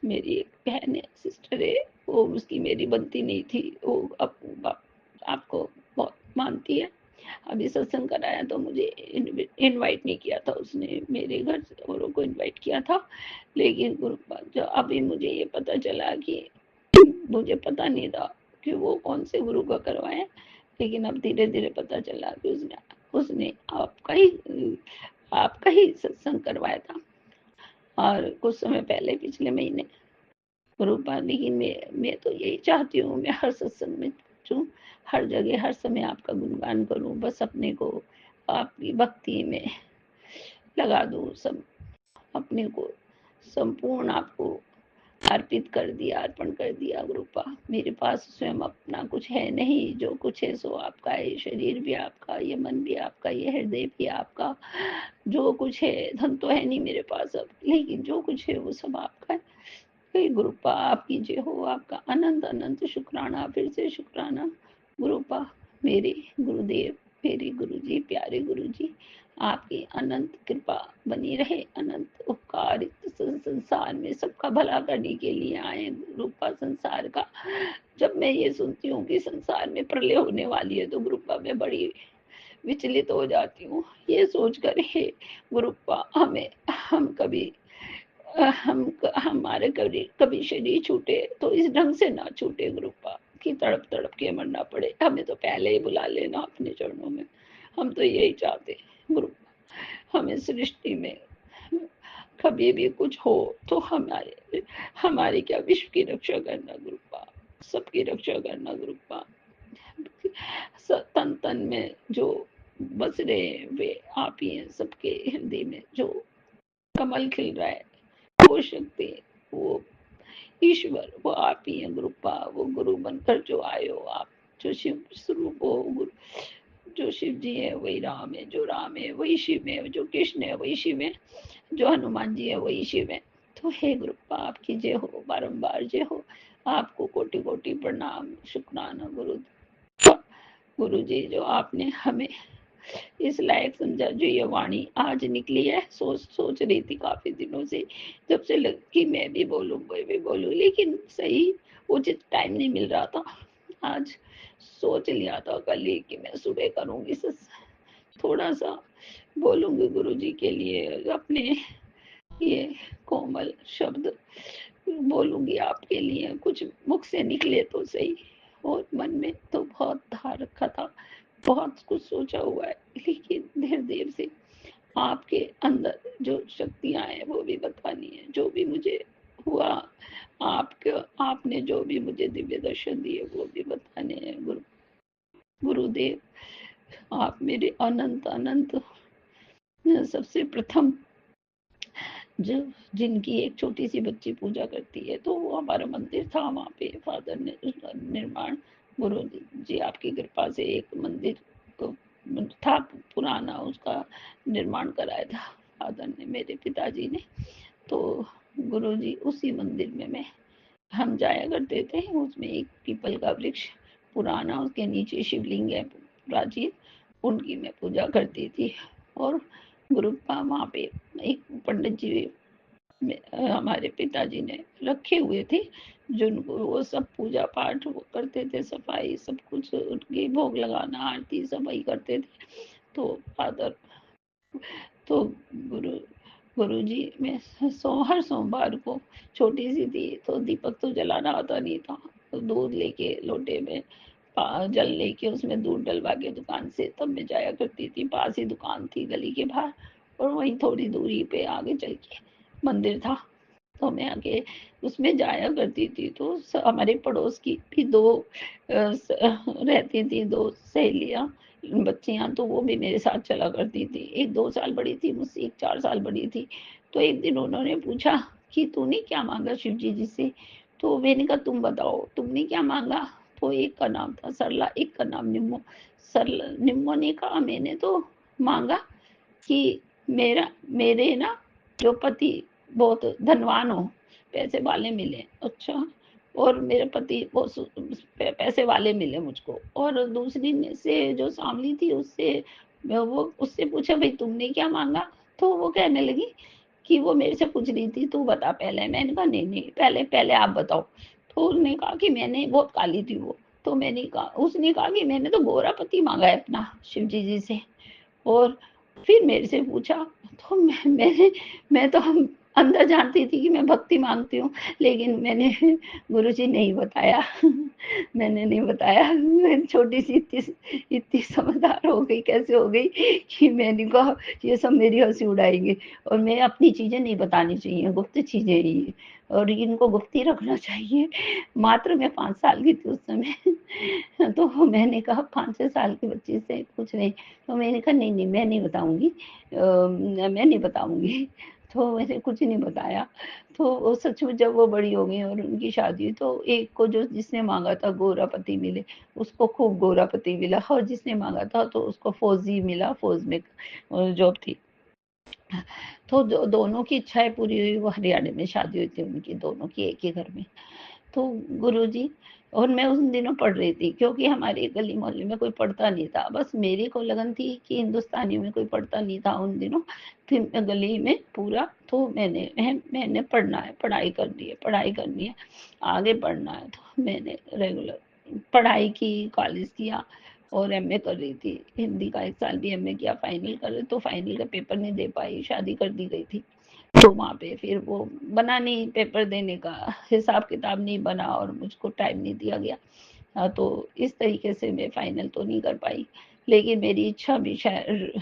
मेरी एक बहन है, सिस्टर है, वो उसकी मेरी बनती नहीं थी, वो आपको बहुत मानती है। अभी सत्संग कराया तो मुझे इनवाइट नहीं किया था उसने, मेरे घर से औरों को इनवाइट किया था, लेकिन गुरुपा, जो अभी मुझे ये पता चला कि मुझे पता नहीं था कि वो कौन से गुरु का करवाए, लेकिन अब धीरे धीरे पता चला कि उसने आपका ही सत्संग करवाया था, और कुछ समय पहले, पिछले महीने गुरुपा। लेकिन मैं तो यही चाहती हूँ, मैं हर सत्संग में पहुंचूं, हर जगह हर समय आपका गुणगान करूं, बस अपने को आपकी भक्ति में लगा दूं, सब अपने को संपूर्ण आपको अर्पित कर दिया, अर्पण कर दिया गुरुपा। मेरे पास स्वयं अपना कुछ है नहीं, जो कुछ है सो आपका है। ये शरीर भी आपका, ये मन भी आपका, ये हृदय भी आपका। जो कुछ है, धन तो है नहीं मेरे पास अब, लेकिन जो कुछ है वो सब आपका है। हे गुरुपा आप कीजिए हो, आपका अनंत अनंत शुक्राना, फिर से शुक्राना गुरुपा। मेरे गुरुदेव, मेरे गुरुजी, प्यारे गुरुजी, आपकी अनंत कृपा बनी रहे, अनंत उपकार इस संसार में सबका भला करने के लिए आए गुरुपा संसार का। जब मैं ये सुनती हूँ कि संसार में प्रलय होने वाली है तो गुरुपा मैं बड़ी विचलित हो जाती हूँ। ये सोच कर हे गुरुपा हम कभी हमारे कभी शरीर छूटे तो इस ढंग से ना छूटे गुरुपा कि तड़प तड़प के मरना पड़े। हमें तो पहले ही बुला लेना अपने चरणों में, हम तो यही चाहते गुरुपा। हमें सृष्टि में कभी भी कुछ हो तो हमारी क्या विश्व की रक्षा करना गुरुपा, सबकी रक्षा करना गुरुपा। तन तन में जो बस रहे वे आप ही हैं, सबके हृदय में जो कमल खिल रहा है वो शक्ति, वो ईश्वर, वो आप ही हैं गुरुपा। वो गुरु बनकर जो आए हो आप, जो शिव स्वरूप हो गुरु, जो शिव जी है वही राम है, जो राम है वही शिव है, जो कृष्ण है वही शिव है, जो हनुमान जी है वही शिव है। तो हे गुरुपा आपकी जय हो, बारंबार जय हो। आपको कोटि कोटि प्रणाम, शुक्राना गुरु जी, जो आपने हमें इस लायक समझा, जो ये वाणी आज निकली है। सोच रही थी काफी दिनों से, जब से लग कि मैं भी बोलूं, लेकिन सही उचित टाइम नहीं मिल रहा था। आज सोच लिया था कल ही कि मैं सुबह करूंगी, थोड़ा सा बोलूंगी गुरु जी के लिए, अपने ये कोमल शब्द बोलूंगी आपके लिए, कुछ मुख से निकले तो सही। और मन में तो बहुत धार रखा था, बहुत कुछ सोचा हुआ है, लेकिन धीरे धीरे से आपके अंदर जो शक्तियां हैं वो भी बतानी है। जो भी मुझे हुआ, आपने जो भी मुझे दिव्य दर्शन दिए वो भी बताने हैं गुरुदेव। आप मेरे अनंत अनंत सबसे प्रथम जो जिनकी एक छोटी सी बच्ची पूजा करती है, तो वो हमारा मंदिर था, वहाँ पे फादर ने निर्माण, गुरु जी आपकी कृपा से एक मंदिर था पुराना, उसका निर्माण कराया था फादर ने, मेरे पिताजी ने। तो गुरु जी उसी मंदिर में हम जाया करते थे। उसमें एक पीपल का वृक्ष पुराना, उसके नीचे शिवलिंग है प्राचीन, उनकी मैं पूजा करती थी। और गुरुपा वहाँ पे एक पंडित जी हमारे पिताजी ने रखे हुए थे, जिनको वो सब पूजा पाठ वो करते थे, सफाई सब कुछ, उनकी भोग लगाना, आरती सफाई करते थे। तो फादर, तो गुरु गुरु जी मैं हर सोमवार को, छोटी सी थी तो दीपक तो जलाना आता नहीं था, तो दूध लेके लोटे में जल लेके उसमें दूध डलवा के दुकान से तब मैं जाया करती थी। पास ही दुकान थी गली के बाहर, और वहीं थोड़ी दूरी पे आगे चल के मंदिर था, तो मैं आगे उसमें जाया करती थी। तो हमारे पड़ोस की भी दो रहती थी, दो सहेलियां बच्चियां, तो वो भी मेरे साथ चला करती थी। एक 2 साल बड़ी थी मुझसे, एक 4 साल बड़ी थी। तो एक दिन उन्होंने पूछा कि तूने क्या मांगा शिव जी से? तो मैंने कहा तुम बताओ तुमने क्या मांगा? तो एक का नाम था सरला, एक का नाम निम्मो। निम्मो ने कहा मैंने तो मांगा कि मेरे ना जो पति बहुत धनवान हो, पैसे वाले मिले। अच्छा, और मेरे पति वो पैसे वाले मिले मुझको। और दूसरी से जो सांवली थी उससे पूछा भाई तुमने क्या मांगा? तो वो कहने लगी कि वो मेरे से पूछ रही थी तू बता पहले। मैंने कहा नहीं नहीं, पहले पहले आप बताओ। तो उसने कहा कि मैंने, बहुत काली थी वो, तो मैंने कहा, उसने कहा कि मैंने तो गोरा पति मांगा है अपना शिव जी से। और फिर मेरे से पूछा, तो मैं तो हम अंदर जानती थी कि मैं भक्ति मांगती हूँ, लेकिन मैंने गुरुजी नहीं बताया। मैंने नहीं बताया, मैं छोटी सी इतनी समझदार हो गई, कैसे हो गई कि मैंने कहा ये सब मेरी हंसी उड़ाएंगे, और मैं अपनी चीजें नहीं बतानी चाहिए, गुप्त चीजें ये, और इनको गुप्त ही रखना चाहिए। मात्र मैं 5 साल की थी उस समय। तो मैंने कहा 5-6 साल की बच्ची से कुछ नहीं। तो मैंने कहा नहीं नहीं मैं नहीं बताऊंगी, मैं नहीं बताऊंगी। तो मैंने कुछ नहीं बताया। तो वो सचमुच जब वो बड़ी हो गई और उनकी शादी हुई, तो एक को जो जिसने माँगा था गोरा पति मिले, उसको खूब गोरा पति मिला, और जिसने माँगा था तो उसको फौजी मिला, फौज में जॉब थी। तो दोनों की इच्छाएँ पूरी हुई, वो हरियाणा में शादी हुई थी उनकी, दोनों की एक ही घर में। तो गुरुजी, और मैं उन दिनों पढ़ रही थी, क्योंकि हमारे गली मोहल्ले में कोई पढ़ता नहीं था, बस मेरे को लगन थी कि हिंदुस्तानी में कोई पढ़ता नहीं था उन दिनों, फिर गली में पूरा। तो मैंने पढ़ना है, पढ़ाई करनी है, पढ़ाई करनी है, आगे पढ़ना है। तो मैंने रेगुलर पढ़ाई की, कॉलेज किया और एमए कर रही थी। हिंदी का 1 साल भी एमए किया, फाइनल कर, तो फाइनल का पेपर नहीं दे पाई, शादी कर दी गई थी। तो वहाँ पे फिर वो बना नहीं, पेपर देने का हिसाब किताब नहीं बना और मुझको टाइम नहीं दिया गया। तो इस तरीके से मैं फाइनल तो नहीं कर पाई, लेकिन मेरी इच्छा भी शायद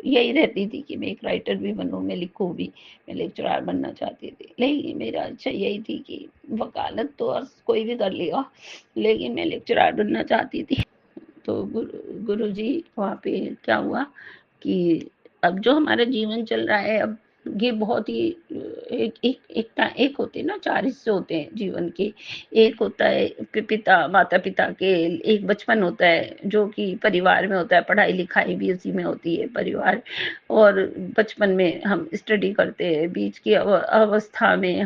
यही रहती थी कि मैं एक राइटर भी बनूँ, मैं लिखूँ भी, मैं लेक्चरर बनना चाहती थी। लेकिन मेरा इच्छा यही थी कि वकालत तो कोई भी कर लेगा, लेकिन मैं लेक्चरर बनना चाहती थी। तो गुरुजी, वहाँ पे क्या हुआ कि अब जो हमारा जीवन चल रहा है, अब ये बहुत ही एक होते हैं ना, 4 हिस्से होते हैं जीवन के। एक होता है पिता माता पिता के, एक बचपन होता है जो कि परिवार में होता है, पढ़ाई लिखाई भी उसी में होती है, परिवार। और बचपन में हम स्टडी करते हैं, बीच की अवस्था में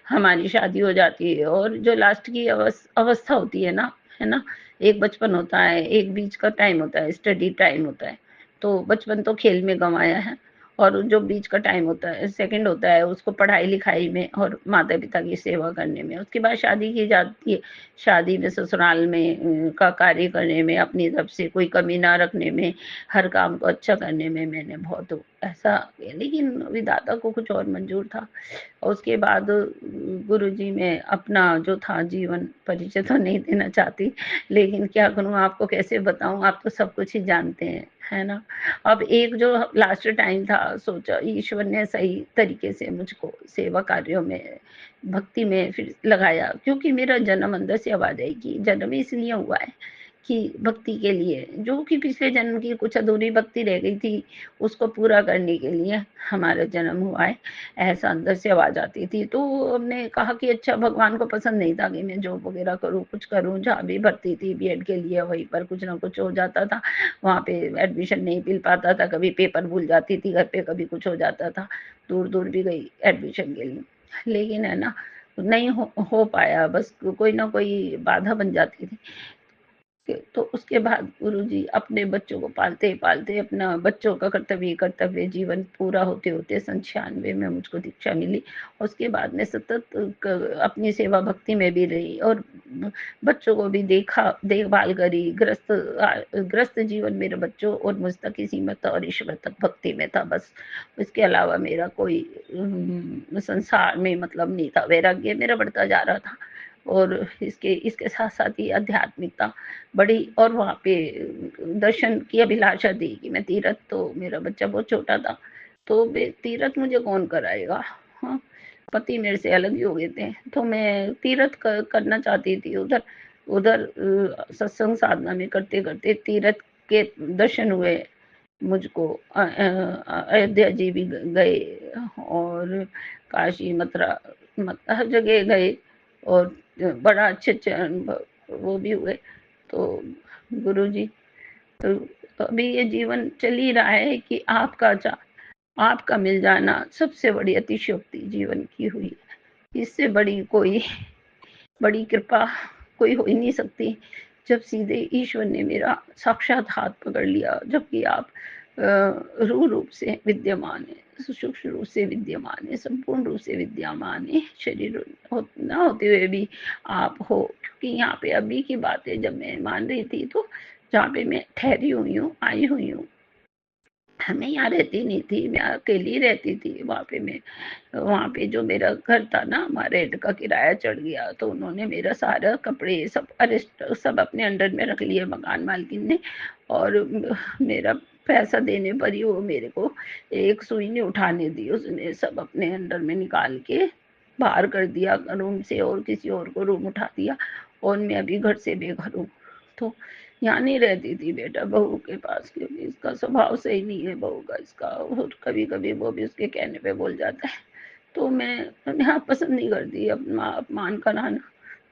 हमारी शादी हो जाती है, और जो लास्ट की अवस्था होती है ना, है ना, एक बचपन होता है, एक बीच का टाइम होता है, स्टडी टाइम होता है। तो बचपन तो खेल में गंवाया है, और जो बीच का टाइम होता है, सेकंड होता है, उसको पढ़ाई लिखाई में और माता पिता की सेवा करने में। उसके बाद शादी की जाती है, शादी में ससुराल में का कार्य करने में, अपनी तरफ से कोई कमी ना रखने में, हर काम को अच्छा करने में मैंने बहुत ऐसा, लेकिन विधाता को कुछ और मंजूर था। और उसके बाद गुरुजी, मैं अपना जो था जीवन परिचय तो नहीं देना चाहती, लेकिन क्या करूँ, आपको कैसे बताऊँ, आप तो सब कुछ ही जानते हैं, है ना। अब एक जो लास्ट टाइम था, सोचा ईश्वर ने सही तरीके से मुझको सेवा कार्यों में, भक्ति में फिर लगाया, क्योंकि मेरा जन्म अंदर से आवाज आई कि जन्म इसलिए हुआ है कि भक्ति के लिए, जो कि पिछले जन्म की कुछ अधूरी भक्ति रह गई थी, उसको पूरा करने के लिए हमारा जन्म हुआ है, ऐसा अंदर से आवाज आती थी। तो हमने कहा कि अच्छा, भगवान को पसंद नहीं था कि मैं जॉब वगैरह करूँ, कुछ करूँ। जहाँ भी भर्ती थी बीएड के लिए, वहीं पर कुछ ना कुछ हो जाता था, वहाँ पे एडमिशन नहीं मिल पाता था, कभी पेपर भूल जाती थी घर पे, कभी कुछ हो जाता था, दूर दूर भी गई एडमिशन के लिए, लेकिन है ना, नहीं हो पाया, बस कोई ना कोई बाधा बन जाती थी। तो उसके बाद गुरुजी, अपने बच्चों को पालते पालते, अपना बच्चों का कर्तव्य जीवन पूरा होते होते 96 में मुझको दीक्षा मिली। उसके बाद में सतत अपनी सेवा भक्ति में भी रही, और बच्चों को भी देखभाल करी। ग्रस्त जीवन मेरे बच्चों और मुझ तक ही सीमित था, और ईश्वर तक भक्ति में था, बस। इसके अलावा मेरा कोई संसार में मतलब नहीं था। वैराग्य मेरा बढ़ता जा रहा था, और इसके साथ साथ ही आध्यात्मिकता बड़ी, और वहाँ पे दर्शन की अभिलाषा थी कि मैं तीर्थ, तो मेरा बच्चा बहुत छोटा था, तो तीर्थ मुझे कौन कराएगा। हाँ, पति मेरे से अलग ही हो गए थे, तो मैं तीर्थ करना चाहती थी। उधर उधर सत्संग साधना में करते करते तीर्थ के दर्शन हुए मुझको। अयोध्या जी भी गए, और काशी, मथुरा, हर जगह गए, और बड़ा अच्छे अनुभव वो भी हुए। तो गुरुजी, तो अभी ये जीवन चल ही रहा है कि आपका मिल जाना सबसे बड़ी अतिशयोक्ति जीवन की हुई है। इससे बड़ी कोई बड़ी कृपा कोई हो ही नहीं सकती, जब सीधे ईश्वर ने मेरा साक्षात हाथ पकड़ लिया, जबकि आप रूप से विद्यमान है, सूक्ष्म रूप से विद्यमान है, संपूर्ण रूप से विद्यमान है, शरीर ना होते हुए भी आप हो। क्योंकि यहाँ पे अभी की बात है, जब मैं मान रही थी, तो जहाँ पे मैं ठहरी हुई हूँ, आई हुई हूँ, मैं यहाँ रहती नहीं थी, मैं अकेली रहती थी। वहाँ पे जो मेरा घर था ना, हमारे रेंट का किराया चढ़ गया, तो उन्होंने मेरा सारा कपड़े सब अरेस्ट सब अपने अंडर में रख लिए, मकान मालकिन ने। और मेरा पैसा देने पर ही वो मेरे को एक सुई नहीं उठाने दी, उसने सब अपने अंडर में निकाल के बाहर कर दिया रूम से, और किसी और को रूम उठा दिया, और मैं अभी घर से बेघर हूँ। तो यहाँ नहीं रहती थी बेटा बहू के पास, क्योंकि इसका स्वभाव सही नहीं है बहू का इसका, और कभी कभी वो भी उसके कहने पे बोल जाता है। तो मैं यहाँ पसंद नहीं करती अपना अपमान कराना,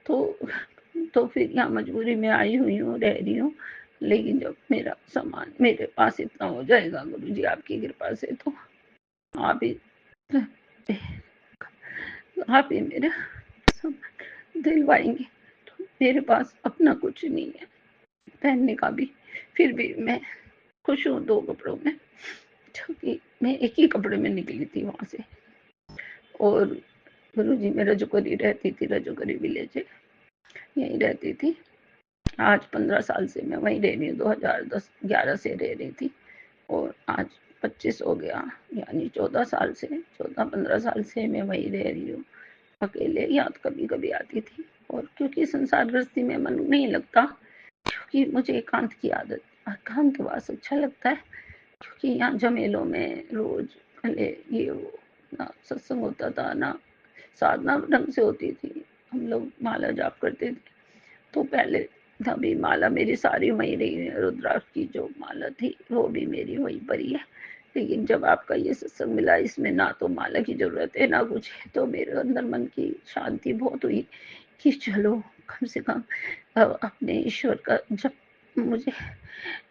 तो फिर यहाँ मजबूरी में आई हुई हूँ, रह रही हूँ। लेकिन जब मेरा सामान मेरे पास इतना हो जाएगा गुरुजी आपकी कृपा से, तो आप ही मेरा सामान दिलवाएंगे। तो मेरे पास अपना कुछ नहीं है पहनने का भी, फिर भी मैं खुश हूँ 2 कपड़ों में, क्योंकि मैं एक ही कपड़े में निकली थी वहाँ से। और गुरुजी में रजोकरी रहती थी, रजोकरी विलेज है, यहीं रहती थी। आज 15 साल से मैं वहीं रह रही हूँ, 2010-11 से रह रही थी, और आज 25 हो गया, यानी 14 साल से, 14-15 साल से मैं वहीं रह रही हूँ अकेले। याद कभी कभी आती थी, और क्योंकि संसार गृहस्थी में मन नहीं लगता, क्योंकि मुझे एकांत की आदत, एकांतवास अच्छा लगता है, क्योंकि यहाँ झमेलों में रोज पहले ये वो ना सत्संग होता था, ना साधना ढंग से होती थी। हम लोग माला जाप करते थे, तो पहले तभी माला मेरी सारी वहीं रही है, रुद्राक्ष की जो माला थी वो भी मेरी वहीं पर ही है। लेकिन जब आपका ये सत्संग मिला, इसमें ना तो माला की जरूरत है ना कुछ है, तो मेरे अंदर मन की शांति बहुत हुई कि चलो कम से कम अपने ईश्वर का, जब मुझे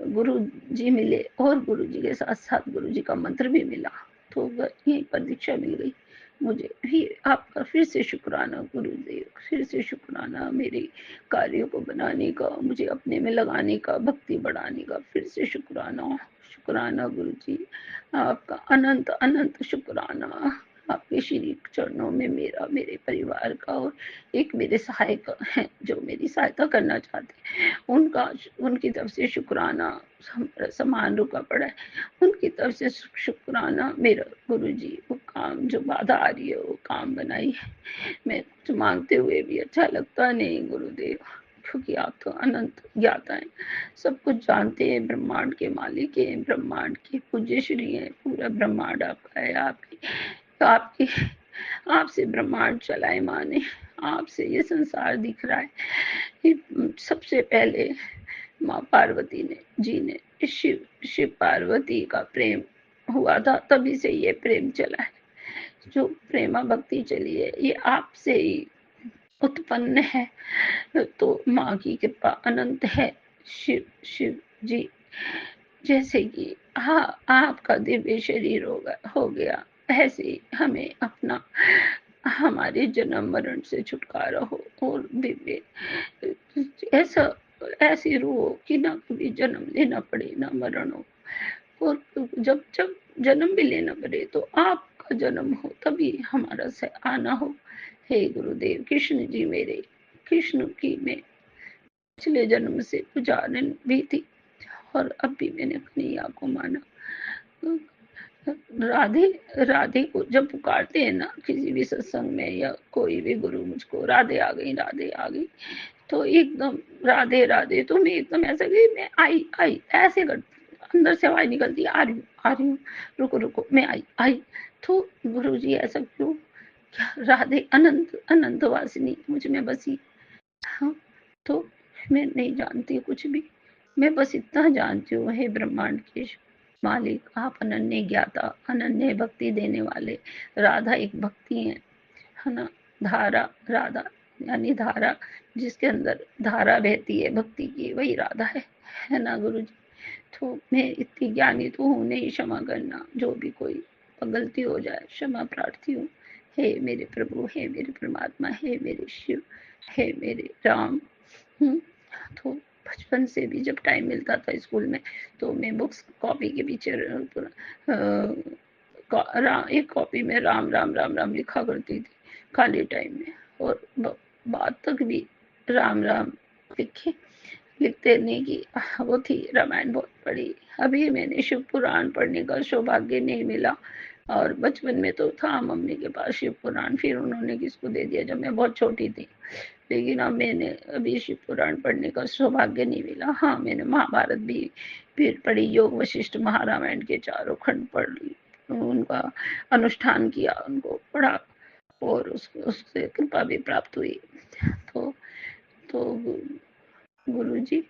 गुरु जी मिले और गुरु जी के साथ साथ गुरु जी का मंत्र भी मिला, तो यहीं पर दीक्षा मिल गई मुझे भी। आपका फिर से शुक्राना गुरुदेव, फिर से शुक्राना मेरे कार्यों को बनाने का, मुझे अपने में लगाने का, भक्ति बढ़ाने का, फिर से शुक्राना। शुक्राना गुरु जी, आपका अनंत अनंत शुक्राना। आपके श्री चरणों में मेरा, मेरे परिवार का, और एक मेरे सहायक हैं जो मेरी सहायता करना चाहते हैं, उनका, उनकी तरफ से शुक्राना समान रुका पड़ा है, उनकी तरफ से शुक्राना। मेरा गुरु जी वो काम जो बाधा आ रही है वो काम बनाई है। मैं कुछ मांगते हुए भी अच्छा लगता नहीं गुरुदेव, क्योंकि आप तो अनंत ज्ञाता हैं, सब कुछ जानते हैं, ब्रह्मांड के मालिक हैं, ब्रह्मांड के पूज्य श्री हैं, पूरा ब्रह्मांड आपका है, आपकी आपसे ब्रह्मांड चलायमान है, आपसे ये संसार दिख रहा है। सबसे पहले माँ पार्वती ने शिव पार्वती का प्रेम हुआ था, तभी से ये प्रेम चला है, जो प्रेमा भक्ति चली है ये आपसे ही उत्पन्न है। तो माँ की कृपा अनंत है। शिव शिव जी, जैसे कि हाँ आपका दिव्य शरीर हो गया, ऐसे ही हमें अपना, हमारे जन्म मरण से छुटकारा हो, और दिव्य ऐसा ऐसी रूह हो कि ना कभी जन्म लेना पड़े ना मरण हो, और जब जब जन्म भी लेना पड़े तो आपका जन्म हो, तभी हमारा से आना हो। हे गुरुदेव, कृष्ण जी मेरे, कृष्ण की मैं पिछले जन्म से पुजारन भी थी, और अब भी मैंने कन्हैया को माना। राधे राधे को जब पुकारते हैं ना किसी भी सत्संग में, या कोई भी गुरु मुझको राधे आ गई, राधे आ गई, तो एकदम राधे राधे, तो मैं एकदम ऐसा कि मैं आई आई ऐसे करती, अंदर से आवाज निकलती, आ रही हूँ, रुको रुको, मैं आई आई। तो गुरु जी ऐसा क्यों, क्या राधे अनंत अनंत वासिनी मुझ में बसी। हाँ, तो मैं नहीं जानती कुछ भी, मैं बस इतना जानती हूँ, हे ब्रह्मांड के मालिक, आप अनन्य ज्ञाता, अनन्य भक्ति देने वाले, राधा एक भक्ति है ना, धारा राधा, यानी धारा, जिसके अंदर धारा बहती है भक्ति की, वही राधा है ना गुरु जी। तो मैं इतनी ज्ञानी तो हूँ नहीं, क्षमा करना, जो भी कोई गलती हो जाए क्षमा प्रार्थी हूँ। हे मेरे प्रभु, हे मेरे परमात्मा, हे मेरे शिव, हे मेरे राम। तो बचपन से भी जब टाइम मिलता था स्कूल में, तो मैं बुक्स कॉपी के पीछे एक कॉपी में राम राम राम राम लिखा करती थी खाली टाइम में, और बाद तक भी राम राम लिखते नहीं की वो थी। रामायण बहुत पढ़ी, अभी मैंने शिव पुराण पढ़ने का सौभाग्य नहीं मिला, और बचपन में तो था मम्मी के पास शिव पुराण, फिर उन्होंने किसको दे दिया जब मैं बहुत छोटी थी। लेकिन अब मैंने अभी शिव पुराण पढ़ने का सौभाग्य नहीं मिला। हाँ, मैंने महाभारत भी फिर पढ़ी, योग वशिष्ठ महारामायण के 4 खंड पढ़ ली, उनका अनुष्ठान किया, उनको पढ़ा, और उससे कृपा भी प्राप्त हुई। तो गुरु जी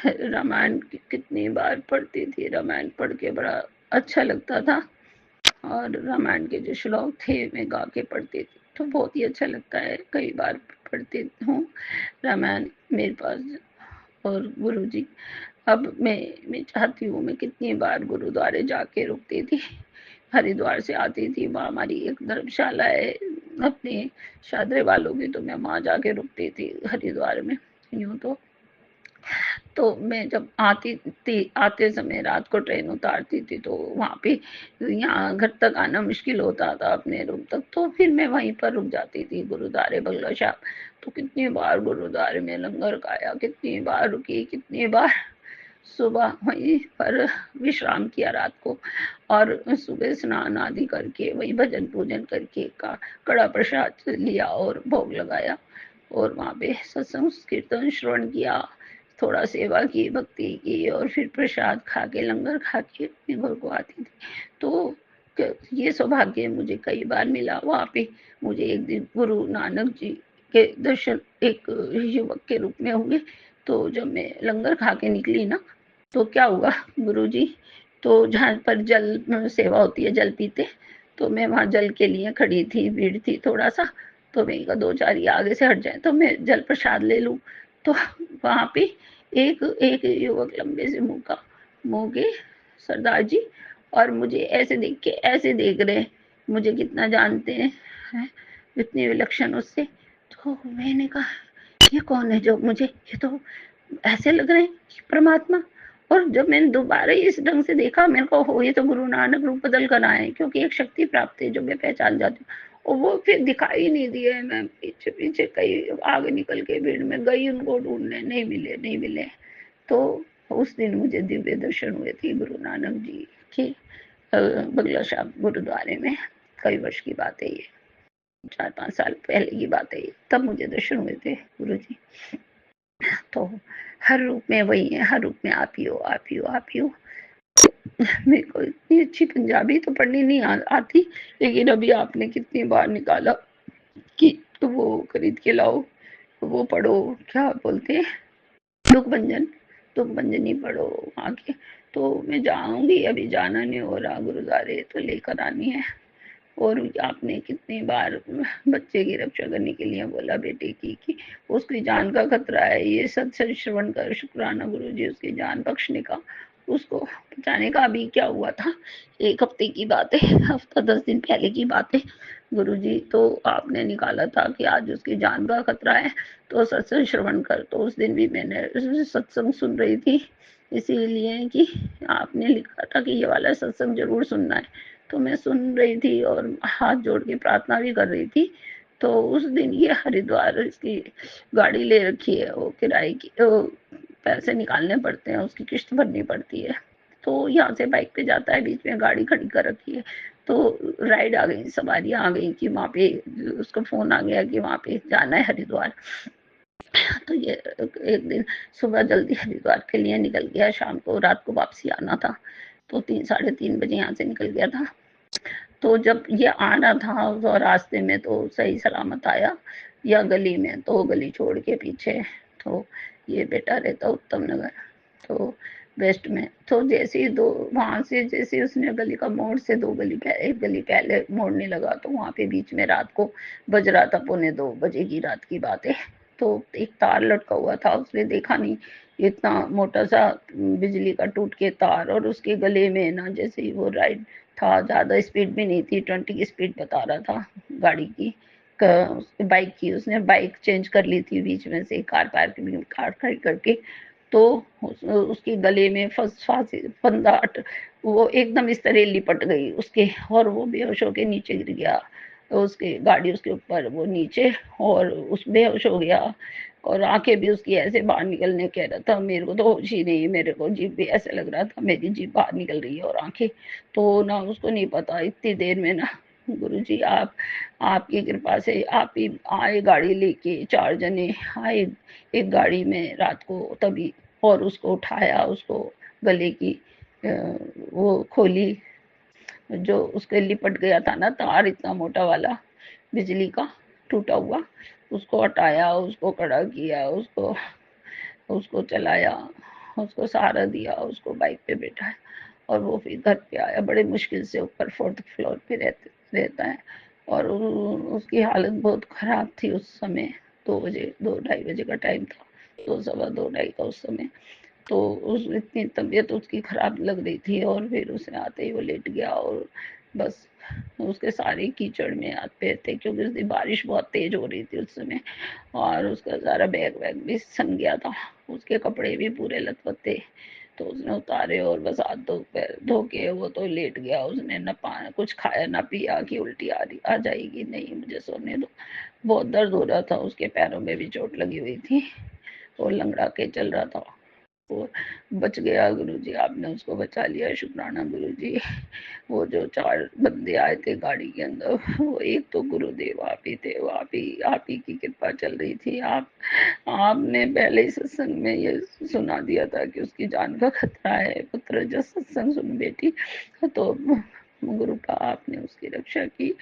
रामायण कितनी बार पढ़ती थी, रामायण पढ़ के बड़ा अच्छा लगता था। और रामायण के जो श्लोक थे मैं गा के पढ़ती थी, तो बहुत ही अच्छा लगता है। कई बार पढ़ती हूँ रामायण मेरे पास। और गुरुजी, अब मैं चाहती हूँ, मैं कितनी बार गुरुद्वारे जाके रुकती थी। हरिद्वार से आती थी, वहाँ हमारी एक धर्मशाला है अपने शादरे वालों की, तो मैं वहाँ जाके रुकती थी हरिद्वार में। यूँ तो मैं जब आती थी, आते समय रात को ट्रेन उतारती थी, तो वहाँ पे यहाँ घर तक आना मुश्किल होता था अपने रूम तक, तो फिर मैं वहीं पर रुक जाती थी गुरुद्वारे बंगला साहब। तो कितनी बार गुरुद्वारे में लंगर खाया, कितनी बार रुकी, कितनी बार सुबह वहीं पर विश्राम किया रात को, और सुबह स्नान आदि करके वहीं भजन पूजन करके का कड़ा प्रसाद लिया और भोग लगाया, और वहाँ पे सत्संग कीर्तन श्रवण किया, थोड़ा सेवा की, भक्ति की, और फिर प्रसाद खा के, लंगर खा के अपने घर को आती थी। तो ये सौभाग्य मुझे कई बार मिला वहाँ पे। मुझे एक दिन गुरु नानक जी के दर्शन एक युवक के रूप में हुए। तो जब मैं लंगर खा के निकली ना, तो क्या हुआ, गुरुजी तो जहाँ पर जल सेवा होती है, जल पीते, तो मैं वहाँ जल के लिए खड़ी थी, भीड़ थी थोड़ा सा, तो मैंने कहा दो चार ये आगे से हट जाए तो मैं जल प्रसाद ले लूँ। तो वहाँ पे एक एक युवक लंबे से मुँह के सरदार जी, और मुझे ऐसे देख के ऐसे देख रहे, मुझे कितना जानते हैं, इतने विलक्षण उससे। तो मैंने कहा ये कौन है, जो मुझे, ये तो ऐसे लग रहे हैं कि परमात्मा। और जब मैंने दोबारा इस ढंग से देखा, मेरे को हो ये तो गुरु नानक रूप बदल कर आए हैं, क्योंकि एक शक्ति प्राप्त है जो मैं पहचान जाती हूँ। और वो फिर दिखाई नहीं दिए, मैं पीछे पीछे कई आगे निकल के भीड़ में गई उनको ढूंढने, नहीं मिले नहीं मिले। तो उस दिन मुझे दिव्य दर्शन हुए थे गुरु नानक जी के बंगला साहब गुरुद्वारे में। कई वर्ष की बात है ये, 4-5 साल पहले की बात है ये, तब मुझे दर्शन हुए थे गुरु जी। तो हर रूप में वही है, हर रूप में आप ही हो, आप ही हो, आप ही हो। मेरे को इतनी अच्छी पंजाबी तो पढ़नी नहीं आती, लेकिन अभी आपने कितनी बार निकाला कि तो वो खरीद के लाओ, वो पढ़ो, क्या बोलते हैं, दुख भंजन, दुख भंजनी पढ़ो आगे। तो मैं जाऊंगी, अभी जाना नहीं हो रहा गुरुद्वारे, तो लेकर आनी है। और आपने कितनी बार बच्चे की रक्षा करने के लिए बोला बेटे की कि उसकी जान का खतरा है, ये सत्संग श्रवण कर, शुक्राना गुरु जी उसकी जान बख्शने का, उसको बचाने का। अभी क्या हुआ था, एक हफ्ते की बात है, हफ्ता 10 दिन पहले की बात है गुरु जी, तो आपने निकाला था कि आज उसकी जान का खतरा है, तो सत्संग श्रवण कर। तो उस दिन भी मैंने सत्संग सुन रही थी, इसीलिए कि आपने लिखा था कि ये वाला सत्संग जरूर सुनना है, तो मैं सुन रही थी और हाथ जोड़ के प्रार्थना भी कर रही थी। तो उस दिन ये हरिद्वार इसकी गाड़ी ले रखी है, वो किराए की, पैसे निकालने पड़ते हैं, उसकी किश्त भरनी पड़ती है। तो यहाँ से बाइक पे जाता है, बीच में गाड़ी खड़ी कर रखी है। तो राइड आ गई, सवारियां आ गई कि वहाँ पे उसका फोन आ गया कि वहाँ पे जाना है हरिद्वार। तो ये एक दिन सुबह जल्दी हरिद्वार के लिए निकल गया, शाम को रात को वापसी आना था, तो 3-3:30 बजे यहाँ से निकल गया था। तो जब ये आना था तो रास्ते में तो सही सलामत आया, या गली में, तो गली छोड़ के पीछे, तो ये बेटा रहता उत्तम नगर, तो वेस्ट में। तो जैसे ही दो वहाँ से, जैसे उसने गली का मोड़ से एक गली पहले मोड़ने लगा, तो वहाँ पे बीच में रात को बज रहा था 1:45 बजे की रात की बात है। तो एक तार लटका हुआ था, उसने देखा नहीं, इतना मोटा सा बिजली का टूट के तार, और उसके गले में ना, जैसे ही वो राइड था, ज़्यादा स्पीड भी नहीं थी, 20 की स्पीड बता रहा था गाड़ी की, बाइक की। उसने बाइक चेंज कर ली थी बीच में से, कार खड़ी करके। तो उसके गले में फंदा, वो एकदम इस तरह लिपट गई उसके, और वो बेहोश होके नीचे गिर गया, तो उसकी गाड़ी उसके ऊपर, वो नीचे, और उस बेहोश हो गया। और आंखें भी उसकी ऐसे बाहर निकलने, कह रहा था मेरे को तो होश ही नहीं, मेरे को जीभ भी ऐसे लग रहा था मेरी जीभ बाहर निकल रही है, और आंखें तो ना उसको नहीं पता इतनी देर में ना। गुरुजी आप, आपकी कृपा से आप ही आए गाड़ी लेके, 4 जने आए एक गाड़ी में रात को तभी, और उसको उठाया, उसको गले की वो खोली, जो उसके लिपट गया था ना तार इतना मोटा वाला बिजली का टूटा हुआ, उसको हटाया, उसको कड़ा किया, उसको उसको चलाया, उसको सहारा दिया, उसको बाइक पे बैठाया और वो फिर घर पे आया। बड़े मुश्किल से ऊपर 4th फ्लोर पे रहता है और उसकी हालत बहुत ख़राब थी उस समय। 2 बजे, 2 ढाई बजे का टाइम था, 2 सवा 2 ढाई का उस समय। तो उस इतनी तबीयत उसकी ख़राब लग रही थी और फिर उसने आते ही वो लेट गया और बस उसके सारे कीचड़ में हाथ पैर थे, क्योंकि उस दिन बारिश बहुत तेज़ हो रही थी उस समय और उसका सारा बैग वैग भी सन गया था, उसके कपड़े भी पूरे लथपथ थे। तो उसने उतारे और बस हाथ धो पैर धो के वो तो लेट गया। उसने न कुछ खाया ना पिया कि उल्टी आ जाएगी, नहीं मुझे सोने दो। बहुत दर्द हो रहा था, उसके पैरों में भी चोट लगी हुई थी और लंगड़ा के चल रहा था। वो बच गया गुरुजी, आपने उसको बचा लिया, शुक्राना गुरुजी। वो जो 4 बंदे आए थे गाड़ी के अंदर, वो एक तो गुरुदेव आप ही थे, वो आप ही की कृपा चल रही थी। आपने पहले ही सत्संग में ये सुना दिया था कि उसकी जान का खतरा है, पुत्र जब सत्संग सुन बेटी, तो गुरुपा आपने उसकी रक्षा की,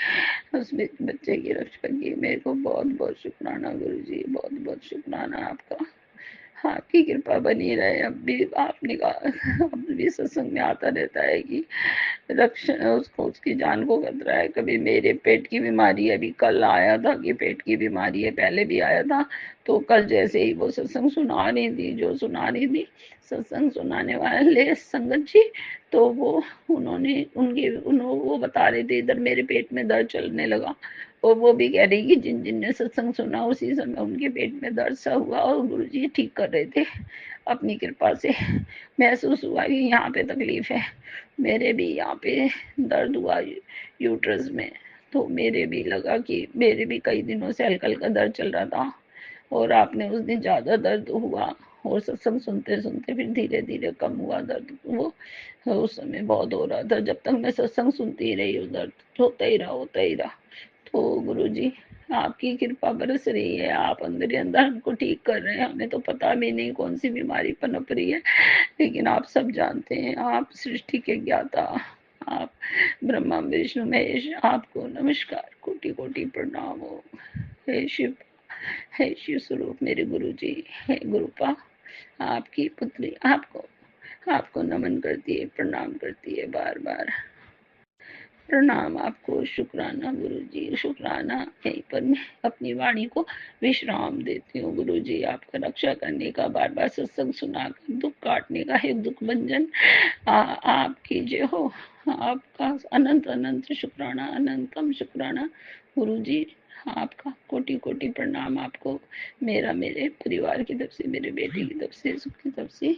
उस बच्चे की रक्षा की। मेरे को बहुत बहुत शुक्राना गुरुजी, बहुत बहुत शुक्राना आपका। आपकी कृपा बनी रहे। अब भी आपने कहा, अब भी सत्संग में आता रहता है कि रक्षण उसको, उसकी जान को खतरा है। कभी मेरे पेट की बीमारी है, अभी कल आया था कि पेट की बीमारी है, पहले भी आया था। तो कल जैसे ही वो सत्संग सुना रही थी, जो सुना रही थी सत्संग सुनाने वाले संगत जी, तो वो वो बता रहे थे इधर मेरे पेट में दर्द चलने लगा और वो भी कह रही कि जिन जिन ने सत्संग सुना उसी समय उनके पेट में दर्द सा हुआ और गुरुजी ठीक कर रहे थे अपनी कृपा से। महसूस हुआ कि यहाँ पे तकलीफ है, मेरे भी यहाँ पे दर्द हुआ यूट्रस में। तो मेरे भी लगा कि मेरे भी कई दिनों से हल्का हल्का दर्द चल रहा था और आपने उस दिन ज़्यादा दर्द हुआ और सत्संग सुनते सुनते फिर धीरे धीरे कम हुआ दर्द। वो उस समय बहुत हो रहा था, जब तक मैं सत्संग सुनती रही वो दर्द होता ही रहा। तो गुरुजी आपकी कृपा बरस रही है, आप अंदर ही अंदर हमको ठीक कर रहे हैं। हमें तो पता भी नहीं कौन सी बीमारी पनप रही है, लेकिन आप सब जानते हैं, आप सृष्टि के ज्ञाता, आप ब्रह्मा विष्णु महेश, आपको नमस्कार, कोटि कोटि प्रणाम हो। हे शिव, हे शिव स्वरूप मेरे गुरुजी, हे गुरुपा, आपकी पुत्री आपको आपको नमन करती है, प्रणाम करती है बार बार। प्रणाम आपको, शुक्राना गुरुजी, शुक्राना। यहीं पर मैं अपनी वाणी को विश्राम देती हूँ। गुरुजी आपका रक्षा करने का, बार बार सत्संग सुनाकर दुख काटने का है दुख भंजन आपकी जय हो। आपका अनंत अनंत शुक्राना, अनंतम शुक्राना गुरुजी। आपका कोटि कोटि प्रणाम आपको, मेरा मेरे परिवार की तरफ से, मेरे बेटे की तरफ से, सुख की तरफ से